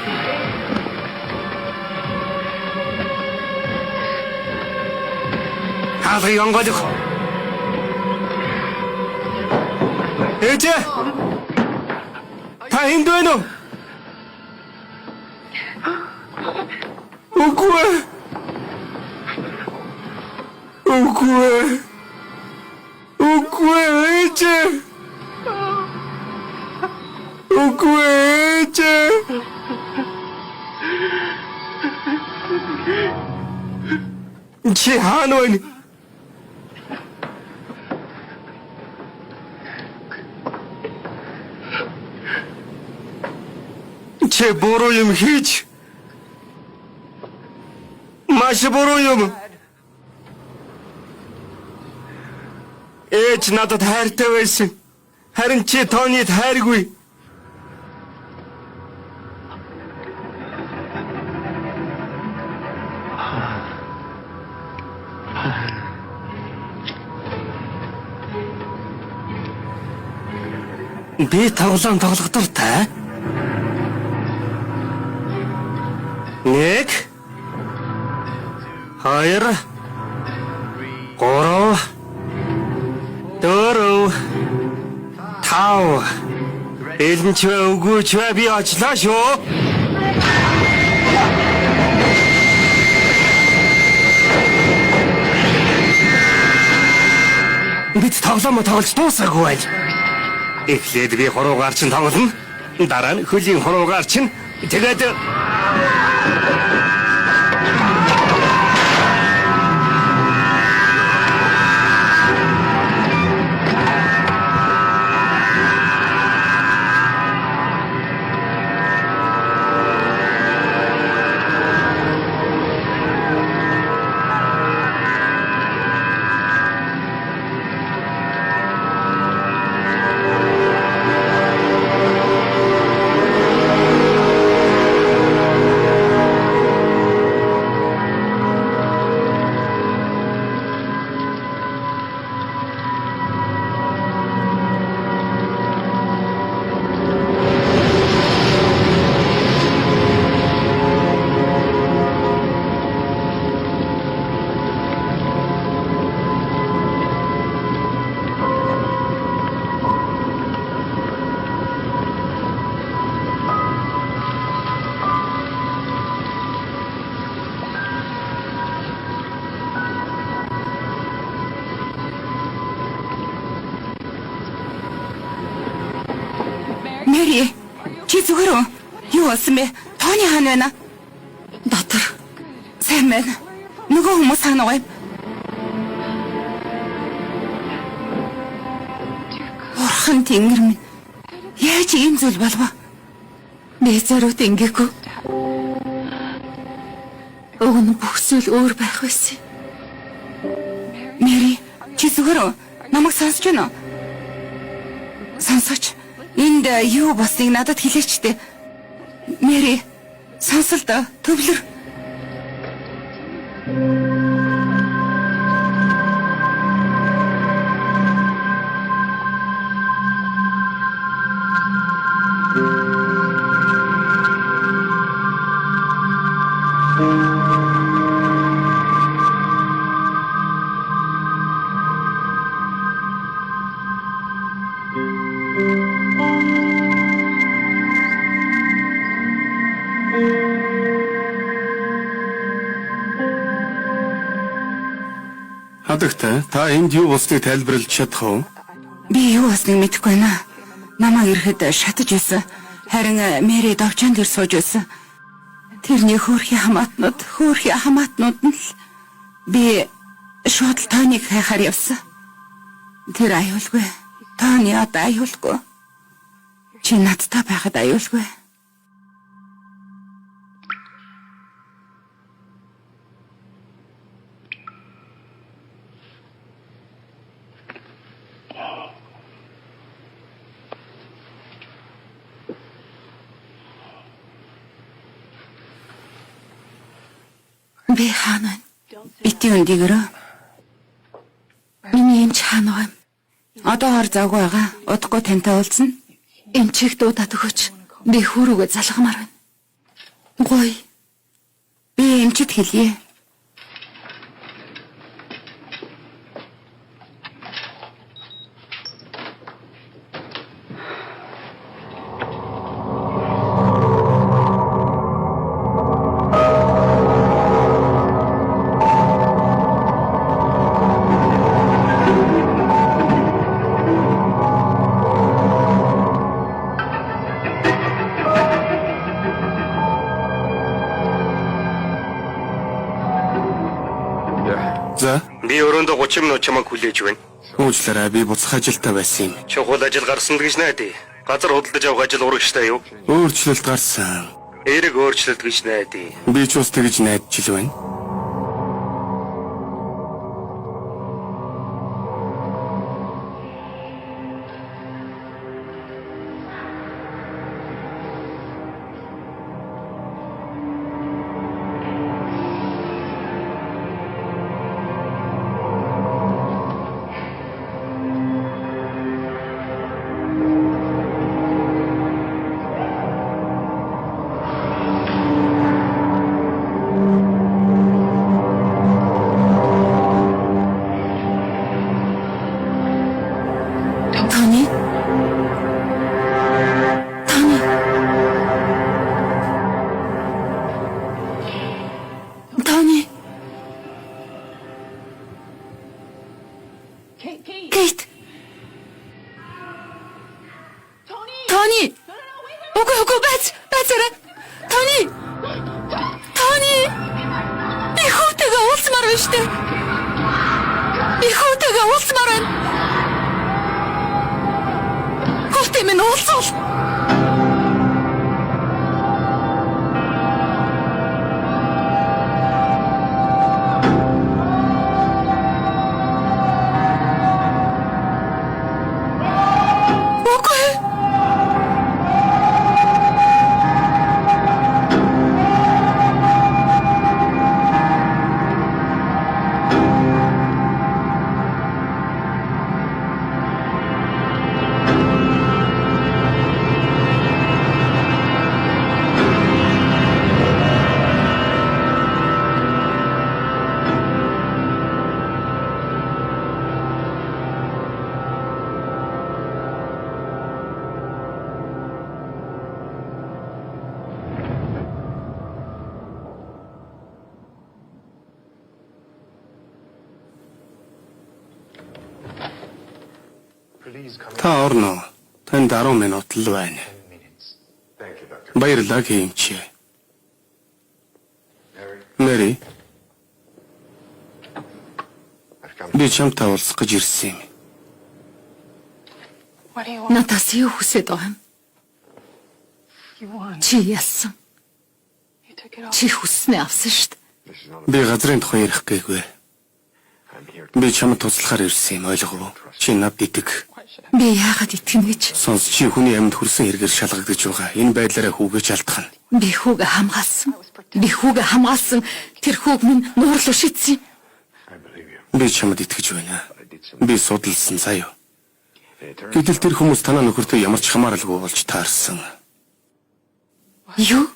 Хаалгыг онгойлох. Ээж! Та энд байна уу? Үгүй ээж! Чи хаана вэ? Чи буруу юм хийж. Маш буруу юм. Ээж надад хайртай байсан. Харин чи Тонид хайргүй. Би тоглоом тоглох дуртай. 1 2 3 3 4 5 Элэнч өгөөч би очлоо шүү. Бид тоглоом тоглож дуусаагүй байна. Эхлээд би хуруугаар чинь тоглоно. Дараа нь хөлийн хуруугаар чинь тэгээд Мэри, чи зүгээр үү? Юу болсон бэ? Тони хаана байна? Дотор. Сайн байна. Нөгөө хүмүүс хаана вэ? Орхон тэнгэр минь. Яаж ийм зүйл болов? Би зориуд ингээгүү. Уг нь бүх зүйл өөр байх байсан. Мэри, чи зүгээр үү? Намайг сонсож байна уу? Сонсож. Энд юу болсныг надад хэлээч дээ. Мэри, сонсолдоо төвлөр. Хадагтай та энд юу болсныг тайлбарлаж чадах уу? Би юу болсныг мэдэхгүй байна. Намайг ирэхэд шатаж байсан. Харин Мэри довчонд ир сууж байсан. Тэрний хөөрхий хамаатнууд нь л би шууд л Тониг хайхаар явсан. Тэр аюулгүй. Тони одоо аюулгүй. Чи надтай байхад аюулгүй. Би хаана байна? Бити өндөгөрөө. Миний эмч хаана вэ? Одоо хор завгүй байгаа. Удахгүй тантай уулзна. Эмчийг дуудаад өгөөч. Би хөрөөгөө залгамаар байна. Гоё. Би эмчит хэлье. За, би өрөөндөө 30 минут чамайг хүлээж байна. уучлаарай би буцах ажилдаа байсан юм. Чухал ажил гарсан гэж найдаа. Газар худалдаж авах ажил урагштай юу? Өөрчлөлт гарсан. Эрэг өөрчлөлт гэж найдаа. Би ч ус тэгж найдаж л байна. Кейт. Тони. Үгүй байцаарай. Тони. Би хүүтэйгээ уулзмаар байна штэ. Хүүтэй минь уулзвал. Та орно. Танд 10 минут л байна. Баярлалаа хэмчээ. Мэри. Би чамтай уулзах гэж ирсэн юм. Надаас юу хүсэж байгаа юм? Чи ялсан. Чи хүснээ авсан штт. Би газрын тухай ярих гээгүй. Би чамд туслахаар ирсэн юм, ойлгов уу? Чи над итэг. Би яагаад итгэнэ гэж? Сонс чи хүний амьд хүрсэн хэрэгээр шалгагдаж байгаа. Энэ байдлаараа хүүгэж алдах нь. Би хүүгээ хамгаалсан. Тэр хүүг минь нуур руу шидсэн. Би чамд итгэж байна. Би судалсан заяа. Гэтэл тэр хүмүүс танаа нөхөртөө ямар ч хамааралгүй болж таарсан. Юу?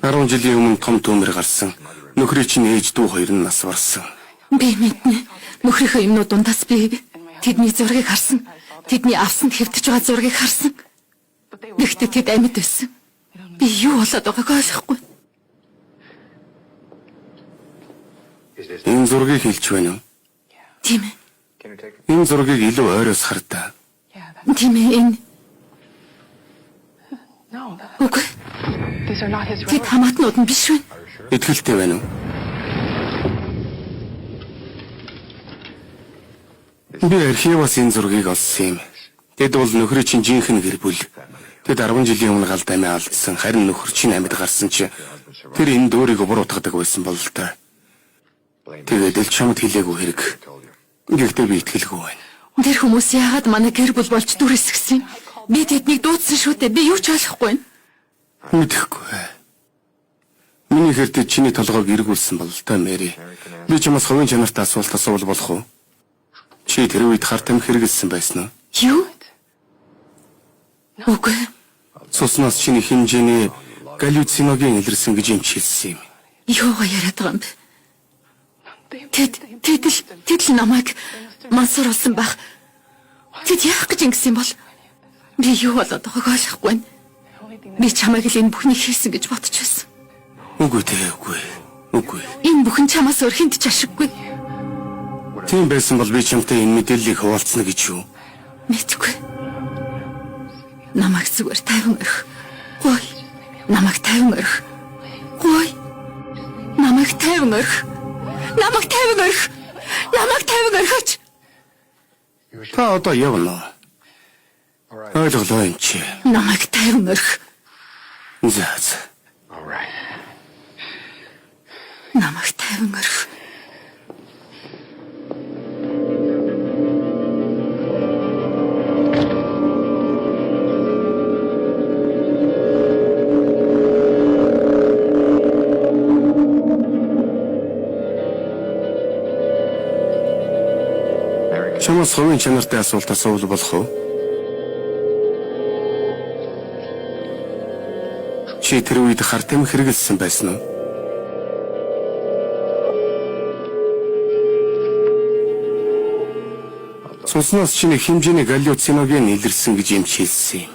10 жилийн өмнө том төмөр гарсан. Нөхрийн чинь ээж дүү хоёр нь нас барсан. Би мэднэ. Нөхрийнхөө юмнууд дундаас би тэдний зургийг харсан. Тэдний авсанд хэвтэж байгаа зургийг харсан. Гэхдээ тэд амьд байсан. Би юу болоод байгааг ойлгохгүй. Энэ зургийг хэлж байна уу? Тийм ээ. Энэ зургийг илүү ойроос хардаа. Тийм ээ энэ. Үгүй. Тэд хамаатнууд нь биш байна. Итгэлтэй байна уу? Би архиваас энэ зургийг олсон юм. Тэд бол нөхрийн чинь жинхэнэ гэр бүл. Тэд 10 жилийн өмнө галд амиа алдсан. Харин нөхөр чинь амьд гарсан чи тэр энэ дөөрийг буруутгадаг байсан бол та. Тэгээд л чамд хэлээгүй хэрэг. Гэхдээ би итгэлгүй байна. Тэр хүмүүс яагаад манай гэр бүл болж дүрсгсэн юм? Би тэднийг дуудсан шүү дээ. Би юу ч ойлгохгүй байна. Мэдэхгүй. Миний хэрэг чиний толгойг эргүүлсэн бол та Мэри. Би чамаас хувийн чанартай асуулт асуувал болох уу? Чи тэр үед хар тамхи хэрэгэлсэн байсан уу? Юу? Үгүй. Цусноос чиний хэмжээний галлюциноген илэрсэн гэж юм хэлсэн юм. Юугаа яриад байгаа юм бэ? Тэд л намайг мансууруулсан байх. Тэд яах гэж ингэсэн бол? Би юу болоод байгааг ойлгохгүй байна. Би чамайг л энэ бүхнийг хийсэн гэж бодож байсан. Үгүй тэгээ үгүй. Энэ бүхэн чамаас өөр хинт ч ашиггүй. Тийм байсан бол би чамтай энэ мэдээллийг хуваалцна гэж юу? Мэдгүй. Намайг зүгээр тайван өрх. Гой. Намайг тайван өрх. Гой. Намайг тайван өрх. Орхооч. Та одоо явна. Ойлголоо юм чи. Намайг тайван өрх. За. Намайг тайван өрх. Чамаас хувийн чанартай асуулт асуувал болох уу? Чи тэр үед хар тамхи хэрэгэлсэн байсан уу? Цусноос чиний хэмжээний галлюциноген илэрсэн гэж юм хэлсэн юм.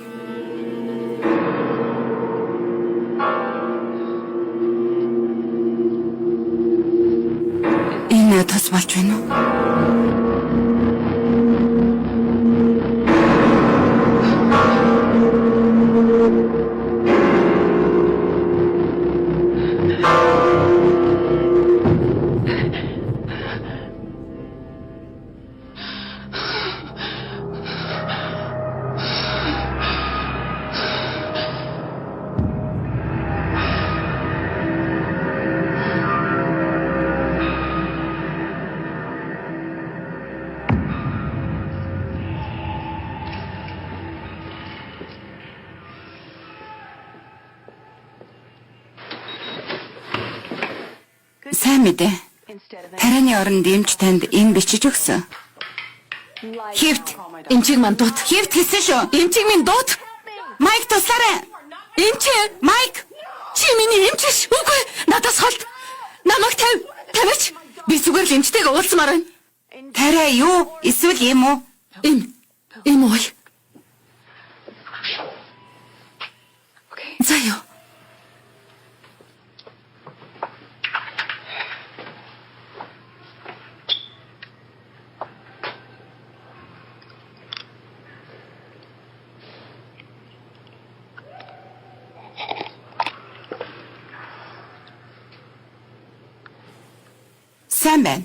Энэ тас болж байна уу? мэдээ. Тарианы оронд эмч танд энэ бичиж өгсөн. Хевт, Эмчиг манд дуут. хевт хэлсэн шүү. Эмчиг минь дуут. Майк туслаарай. Эмч, Майк. чи миний эмч биш. Үгүй, надаас холт. Намайг тавиач. Би зүгээр л эмчтэйгээ уулзмаар байна. Тариа юу? Эсвэл юм уу? Эм ой. За юу. Сайн байна.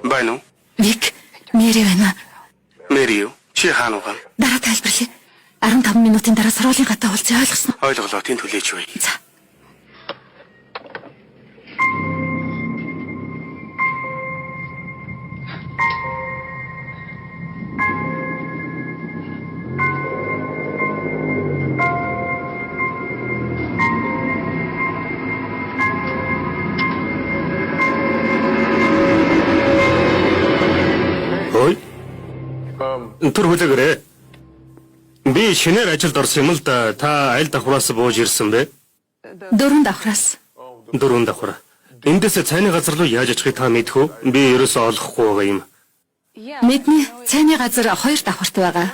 Байна уу? Вик, Мэри байна. Мэри юу? Чи хаана уу? Дараа тайлбарлая. 15 минутын дараа сургуулийн гадаа уулзъя, ойлгосноо? Ойлголоо, тэнд хүлээж бай. За. Ой. Тэр хүлээгээрээ. Би шинээр ажилд орсон юм л да. Та аль давхраас бууж ирсэн бэ? 4 давхраас. 4 давхар. Эндээс цайны газар руу яаж очихыг та мэдэх үү? Би ерөөсөө олохгүй байгаа юм. Мэднэ. Цайны газар 2 давхарт байгаа.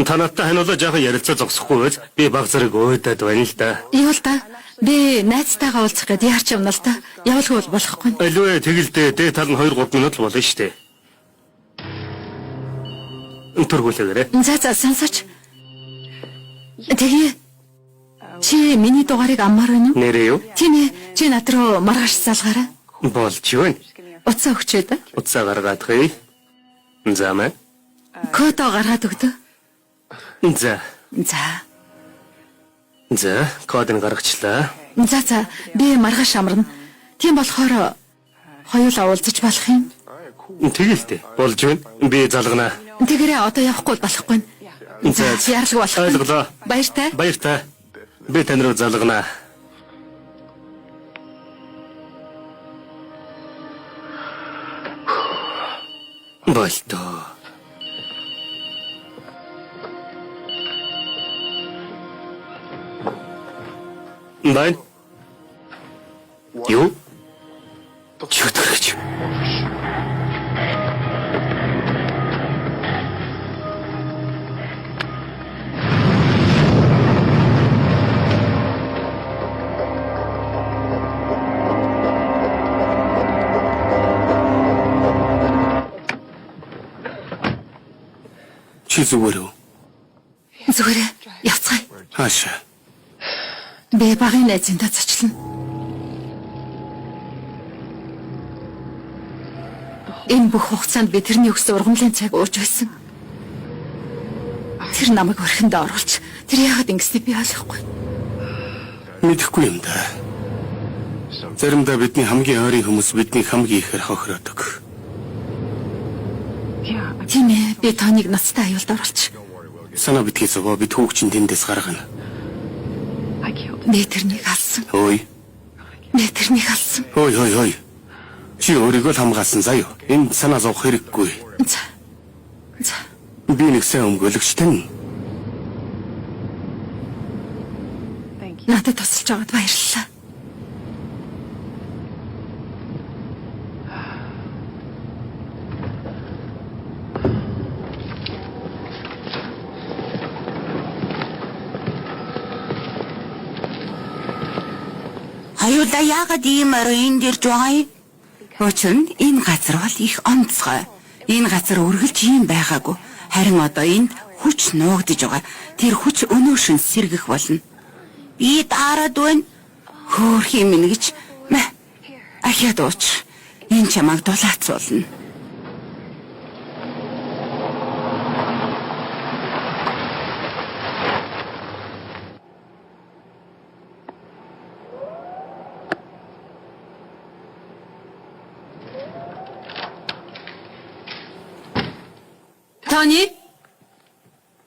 Та надтай ханиулаа жаахан ярилцаа зогсохгүй байж би баг зэрэг өөдөд байна л да. Юу л да. Би найзтайгаа уулзах гээд яарч явна л да. Явалгүй бол болохгүй. Аливаа тэгэлдээ дээд тал нь 2-3 минут л болно шүү дээ. Тэр хүлээгээрээ. За сонсооч. Тэгээ чи миний дугаарыг аммаар байна уу? Нэрээ юу? Тийм ээ. Чи над руу маргааш залгаарай. Болж байна. Уцаа өгчээд. Уцаа гаргаадгая. За мэ. Кодо гаргаад өгдөө. За. За, кодыг гаргачлаа. За. Би маргааш амарна. Тийм болохоор хоёулаа уулзаж болох юм. Тэгэлдээ. Болж байна. Би залгана. Тэгэрээ одоо явахгүй болохгүй. За, Яарлаг болох. ойлголоо. Баяртай. Баяртай. Би тань руу залгана. Болтоо. Байн. Юу? Чөтгөрч. Чи зүгээр үү? Зүгээрээ явцгаая. Хаашаа? Би багын найзынтай зочлоо. Энэ бүх хугацаанд би тэрний өгсөн ургамлын цаг ууж байсан. Тэр намайг өрхөндөө оруулж тэр яагаад ингэснийг би ойлгохгүй. Мэдэхгүй юм да. Заримдаа бидний хамгийн ойрын хүмүүс биднийг хамгийн ихээр хохироодог. Тийм ээ, би тоныг ноцтой аюулд оруулж. Санаа битгий зовоо бид хүүгчин тэндээс гаргана. Би тэрнийг алсан. Ой. Би тэрнийг алсан. Ой. Чи өөрийгөө л хамгаалсан заяа. Энд санаа зовох хэрэггүй. За. Би нэг сайн өмгөөлөгч тань. Надад тусалж байгаад баярлалаа. Оюула яагаад ийм оройн дэрж байгаа юм? Учир нь энэ газар бол их онцгой. Энэ газар үргэлж ийм байгаагүй. Харин одоо энд хүч нуугдж байгаа. Тэр хүч өнөөшн сэргэх болно. Би дараад байна. Хөөх юм гэж ахиад ууч. Энэ чамайг дулаацуулна.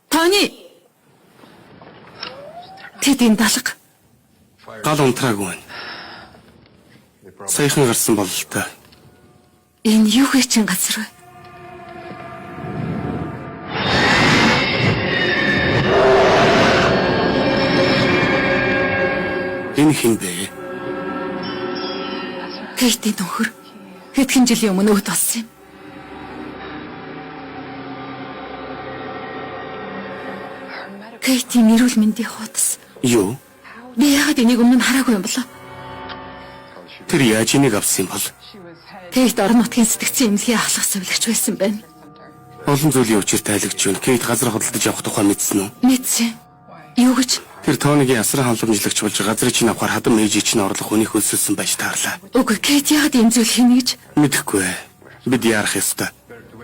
Тони. Тэд энэ далга. Гал унтраагүй байна. Саяхан гарсан бол л та. Энэ юу хийчин газар вэ? Энэ хин бэ? Кейти нөхөр. Хэдхэн жилийн өмнө өвд болсон юм. Кейти нэрүүл мэндийн хуудас. Юу? Би яагаад энийг өмнө нь хараагүй юм болоо? Тэр яаж энийг авсан юм бол? Кейт орон нутгийн сэтгцийн эмнэлгийн ахлах сувилагч байсан байна. Олон зүйлийн учир тайлагч юу? Кейт газар хөдөлж явах тухай мэдсэн үү? Мэдсэн. Юу гэж? Тэр Тонигийн асран хамламжлагч болж газрыг чинь авахар хадам ээжийг чинь орлох хүнийг хөлсөлсөн байж таарлаа. Үгүй Кейт яагаад ийм зүйл хийнэ гэж? Мэдэхгүй. Бид яарах ёстой.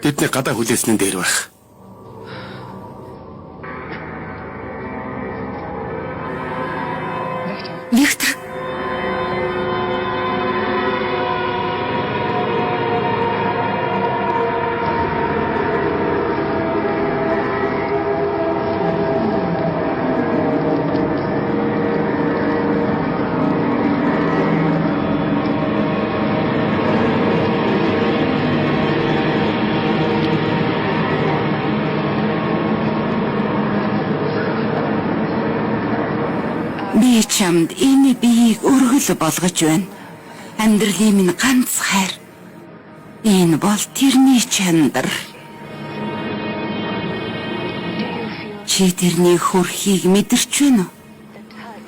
Тэдний гадаа хүлээснэн дээр байх. Виктор. Би чамд энэ биеийг өргөл болгож байна. Амьдралын минь ганц хайр. Энэ бол тэрний чанар. Чи тэрний хүрхийг мэдэрч байна уу?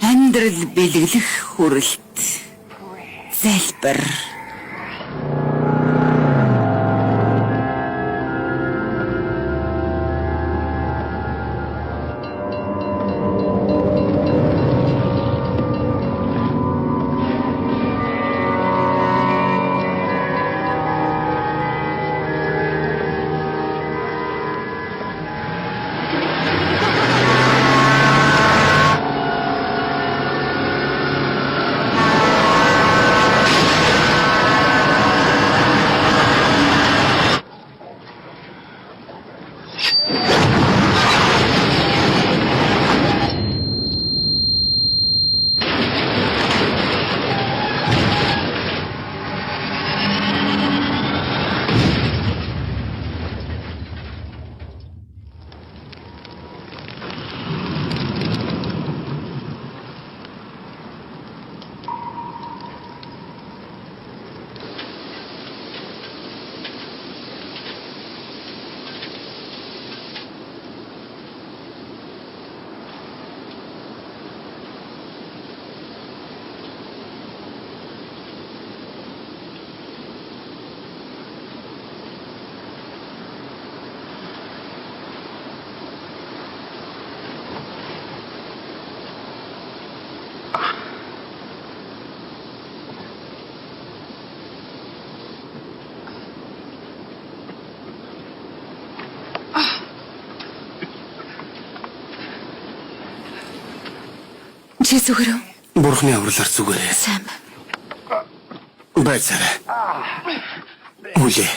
Амьдрал бэлгэлэх хүрэлт. Залбир. Чи зүгээр үү? Бурхны авралаар зүгээрээ. Сайн. Байцаарай. Үлээ.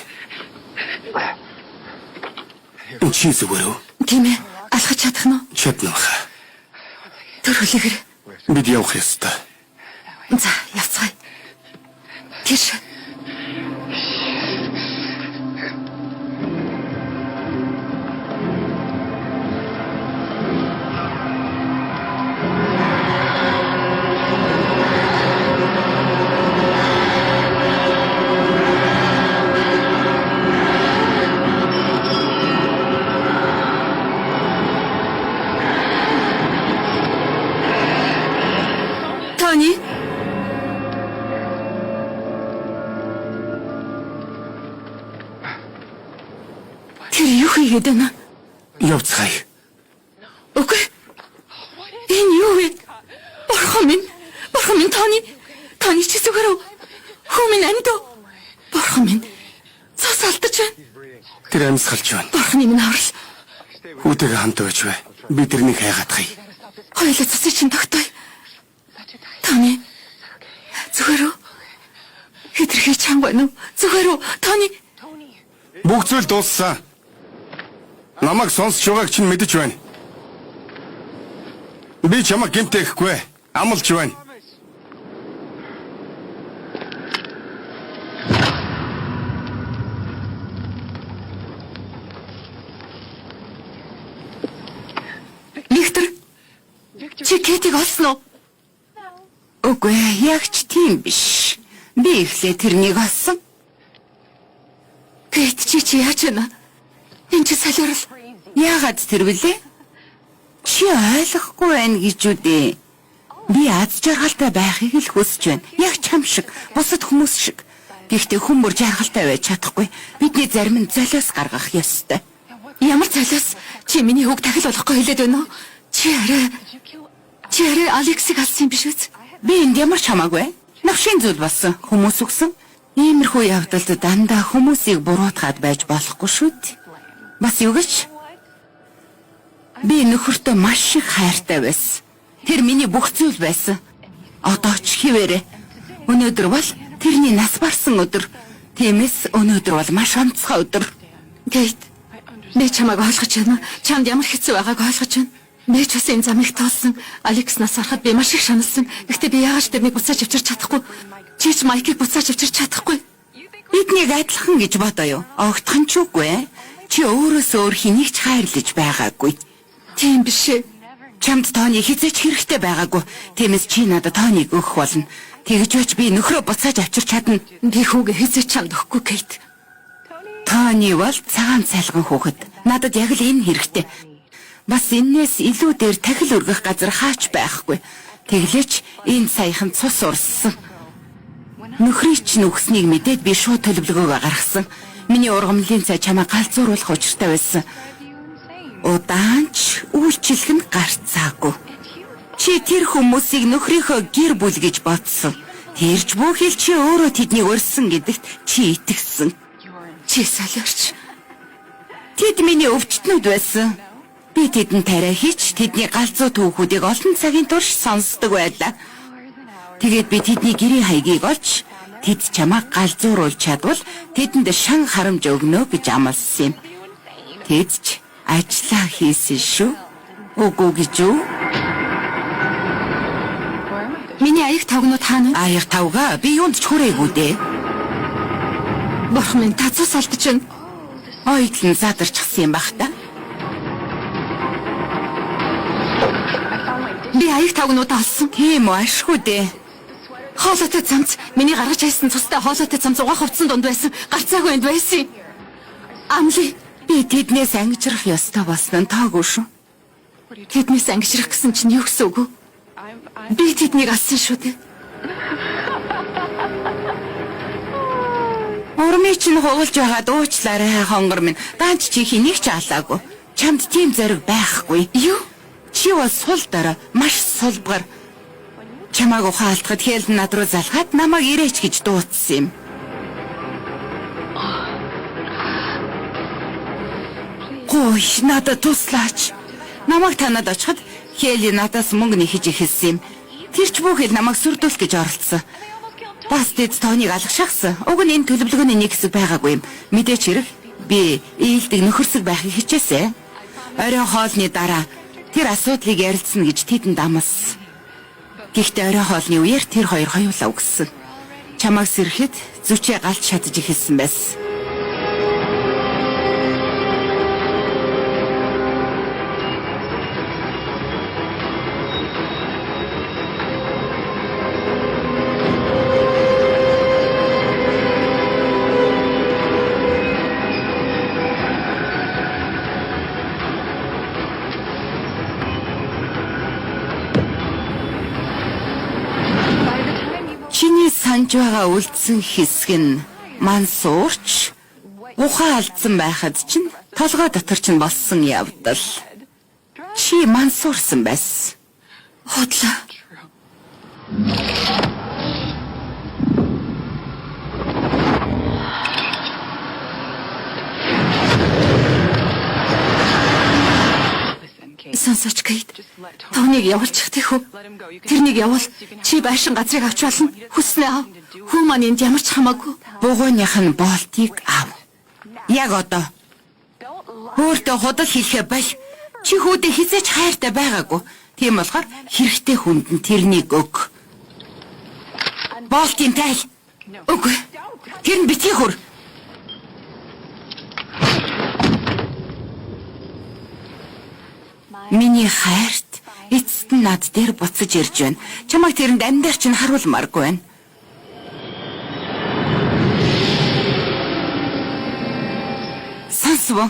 Чи зүгээр үү? Тийм ээ. Алхаж чадах нь уу? Чадна баха. Төр хүлээгэр. Бид явах ёстой. За, явцгаая. Тийш. Тони. Тэр юу хийгээд байна? Явцгаая. Үгүй. Энэ юу вэ? Бурхан минь таны чи зүгээр үү? Хүмүн андо. Бурхан минь цас алдаж байна. Тэр амьсгалж байна. Бурханы минь аврал. Хүүтэйгээ хамт байж бай. Би тэрнийг хайгаадахыг. Хоёулаа цасыг чинь тогтооё. Таны зүгээр үү? Хитрхи чанга байна уу? Зүгээр үү? Таны Бүх зүйл дууссан. Намайг сонсч байгааг чинь мэдэж байна. Би чамайг гэмтэхгүй. Амлж байна. Виктор. Чи Кэтиг олсон уу? Үгүй яг ч тийм биш. Би эхлээ тэрнийг олсон. Кэт чи яаж байна? Энд чи солиорол. Яагаад тэр вүлээ? Чи ойлгохгүй байна гэж үдээ. Би аз жаргалтай байхыг л хүсэж байна. Яг чам шиг, бусад хүмүүс шиг. Гэхдээ хүмүүр жаргалтай байж чадахгүй. Бидний зарим нь золиос гаргах ёстой. Ямар цалиас чи миний хүүг дахил болохгүй хэлээд байна уу? Чи арай Алексийг алсан юм биш үү? Би энд ямар ч хамаагүй. Навшин зүйл болсон. Хүмүүс үгсэн. Иймэрхүү явдалд дандаа хүмүүсийг буруутгаад байж болохгүй шүү дээ. Бас юу гэж? Би нөхөртөө маш их хайртай байсан. Тэр миний бүх зүйл байсан. Одоо ч хിവэрэ. Өнөөдөр бол тэрний нас барсан өдөр. Тиймээс өнөөдөр бол маш онцгой өдөр. Кейт, би чамайг ойлгож байна. Чамд ямар хэцүү байгааг ойлгож байна. Би ч бас энэ замыг тоолсон. Алекс нас барахад би маш их шаналсан. Гэхдээ би яагаад ч тэрнийг буцааж авчирч чадахгүй. Чи ч Майкийг буцааж авчирч чадахгүй. Эднийг адилхан гэж бодоо юу? Огтхон ч үгүй. Чи өөрөөсөө өөр хэнийг ч хайрлаж байгаагүй. Тийм биш ээ. Чамд тооны хизээч хэрэгтэй байгаагүй. Тиймээс чи надад тооныг өгөх болно. Тэгж байж би нөхрөө буцааж авчирч чадна. Би хүүгээ хизээч чамд өгөхгүй, Кейт. Тооны бол цагаан цайлган хүүхэд. Надад яг л энэ хэрэгтэй. Бас энээс илүү дээр тахил өргөх газар хаач байхгүй. Тэглээч энэ саяхан цус урссан. Нөхрий чинь өгснийг мэдээд би шууд төлөвлөгөөгөө гаргасан. Миний ургамлын цай чамаа галзууруулах учиртай байсан. Удаанч үйлчлэх нь гарцаагүй. Чи тэр хүмүүсийг нөхрийнхөө гэр бүл гэж бодсон. Тэрч бүхэл чи өөрөө тэднийг өрсөн гэдэгт чи итгэсэн. Чи солиорч. Тэд миний өвчтнүүд байсан. Би тэдэнд тариа хийж тэдний галзуу түүхүүдийг олон цагийн турш сонсдог байлаа. Тэгээд би тэдний гэрийн хаягийг олж тэд чамайг галзууруулж чадвал тэдэнд шан харамж өгнө гэж амласан юм. Тэд ч ажлаа хийсэн шүү. Үгүй гэж үү? Миний аяг тавгнууд хаана вэ? Аяг тавга би юунд ч хүрээгүй дээ. Бурхан минь тацус алдаж байна. Ойдлон задарчихсан юм бах та. Би аяг тавгнууд алсан. Тийм үү, ашгүй дээ. Хоолойтой цамц миний гаргаж хайсан цустай хоолойтой цамц угаах хувцсанд донд байсан. Гарцаагүй энд байсан. Амли, Би тэднээс ангижрах ёстой болсон нь таагүй шүү. тэднээс ангижрах гэсэн чинь юу гэсэн үг вэ? Би тэднийг алсан шүү дээ. Урмын чинь хуулж байгаа дуучлаарай хонгор минь. Даанч чи хэнийг ч алаагүй. Чамд тийм зориг байхгүй. Юу? Чи бол сул дараа маш сулбгар. Чамааг ухаалтахад хэл над руу залхаад намайг ирээч гэж дуудсан юм. Гой надад туслаач. Намайг танад очиход хэл надаас мөнгө нэхэж эхэлсэн юм. Тэр ч бүхэл намайг сүрдүүлэх гэж оролцсон. Бас тэд тооныг алгашаасан. Уг нь энэ төлөвлөгөөний нэг хэсэг байгаагүй юм. Мэдээч хэрэг би ээлдэг нөхөрсөг байхыг хичээсэн. Орой хоолны дараа тэр асуудлыг ярилцсан гэж тэдэнд амласан. Гэхдээ орой хоолны үеэр тэр хоёр хоёулаа үгссэн. Чамайг сэрэхэд зүчээ галт шатаж эхэлсэн байсан. Чиний санаж байгаа үлдсэн хэсэг нь ман суурч ухаан алдсан байхад чинь Толгой дотор ч болсон явдал. Чи мансуурсан байсан. Худлаа. Сонсооч Кейт. Тоныг явуулчих тийх үү? Тэрнийг явуул. Чи байшин газрыг авч болно. Хүснээ ав. Хүн маань энд ямар ч хамаагүй. Бугууных нь болтыг ав. Яг одоо. Өөртөө худал хэлэхэ бол чи хүүдээ хизээч хайртай байгаагүй. Тийм болохоор хэрэгтэй хүнд нь тэрнийг өг. Болтын тайл. Үгүй. Тэр нь битгий хүр. Миний хайрт эцэст нь над дээр буцаж ирж байна. Чамайг тэрэнд амьдаар чинь харуулмааргүй байна. Сонсвоо.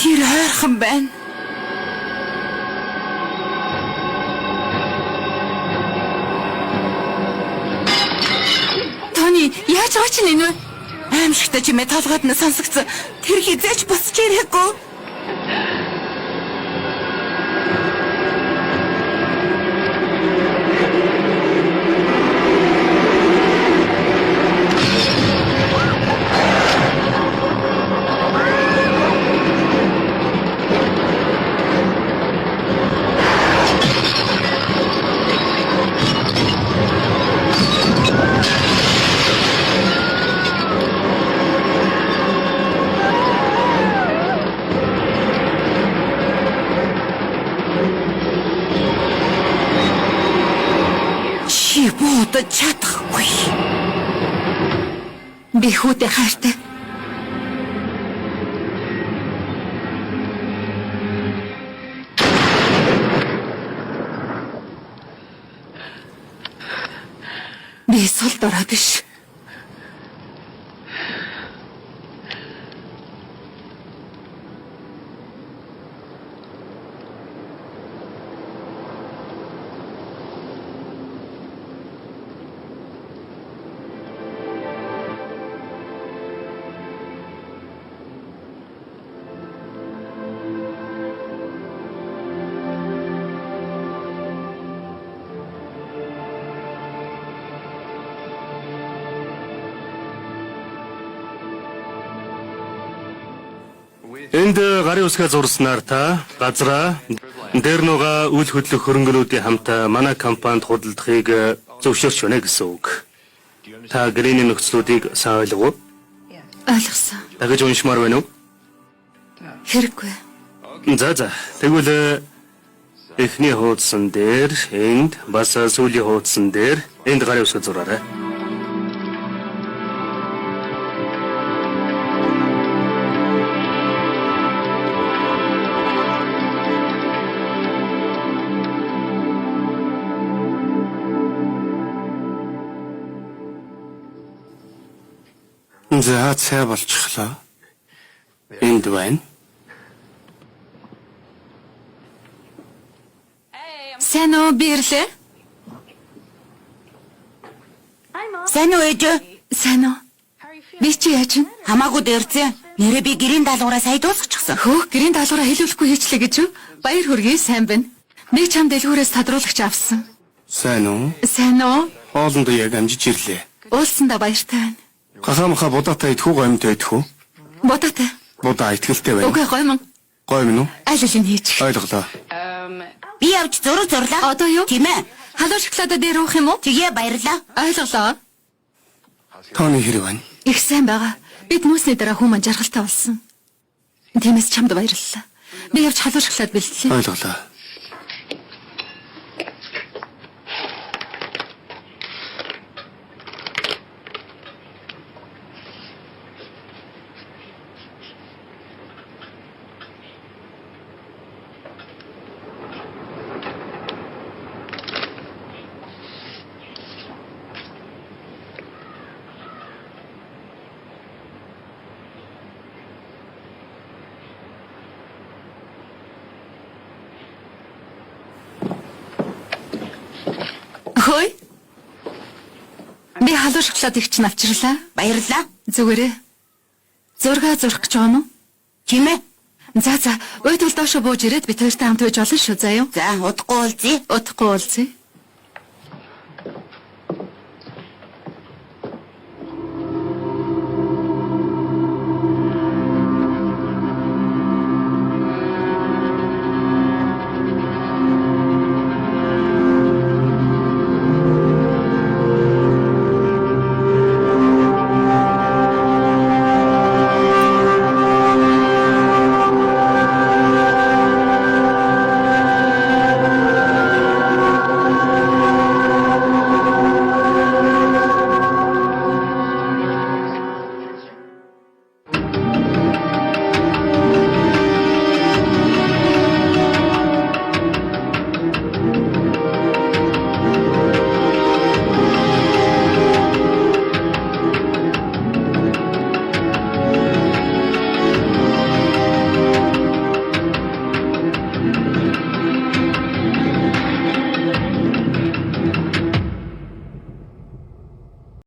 Тэр ойрхон байна. Тони, яаж байгаа чинь энэ вэ? Аимшигтай чимээ толгойд нь сонсогдсон. Тэр хизээч босч ирэхгүй. Чи буудаж чадахгүй. Би хүүдээ хайртай. Би сул дорой биш. Энд гарын үсгээ зурснаар та газраа дээр нугаа үйл хөдлөх хөрөнгөнүүдийн хамт манай компанид худалдахыг зөвшөөрч байна гэсэн үг. Та гэрээний нөхцлүүдийг сайн ойлгов уу? Ойлгосон. Дахиж уншмаар байна уу? Хэрэггүй. За. Тэгвэл эхний хуудсан дээр, энд бас сүүлийн хуудсан дээр энд гарын үсгээ зураарай. За цай болчихлоо. Энд байна. Сайн уу би ирлээ? Сайн уу ээж? Сайн уу? Би чи яаж вэ? Хамаагүй дээрзээ. Нэрээ би гэрийн даалгавраа сая дуусгачихсан. Хөөх гэрийн даалгавраа хэлүүлэхгүй хийчлээ гэж юу? Баяр хүргэе сайн байна. Би чам дэлгүүрээс тодруулагч авсан. Сайн уу? Сайн уу? Хоолндоо яг амжиж ирлээ. Уулсандаа баяртай байна. Гахамха будаатай идэх үү гомтой идэх үү? Бодоотой. Будаа итгэлтэй байна. Үгүй гоймон. Гой минь үү? Аль алийг хийчих. Ойлголоо. Би явж зураг зурлаа. Одоо юу? Тийм ээ. Халуун шоколадо дээр уух юм уу? Тэгээ баярлаа. Ойлголоо. Тооны хэрэг байна. Их сайн байгаа. Бид нүүсний дараа хүмүүс жаргалтай болсон. Тиймээс чамд баярлалаа. Би явж халуун шоколад бэлтлээ. Ойлголоо. Хөөе. Би галуу шоколад их чинь авчирлаа. Баярлалаа. Зүгээрээ. Зураг зурх гэж байгаа нь уу? Тийм ээ. За уйдвал доошо бууж ирээд бид хоёртай хамт байж олон шүү заа юу. За, удахгүй уулзъя. Удахгүй уулзъя.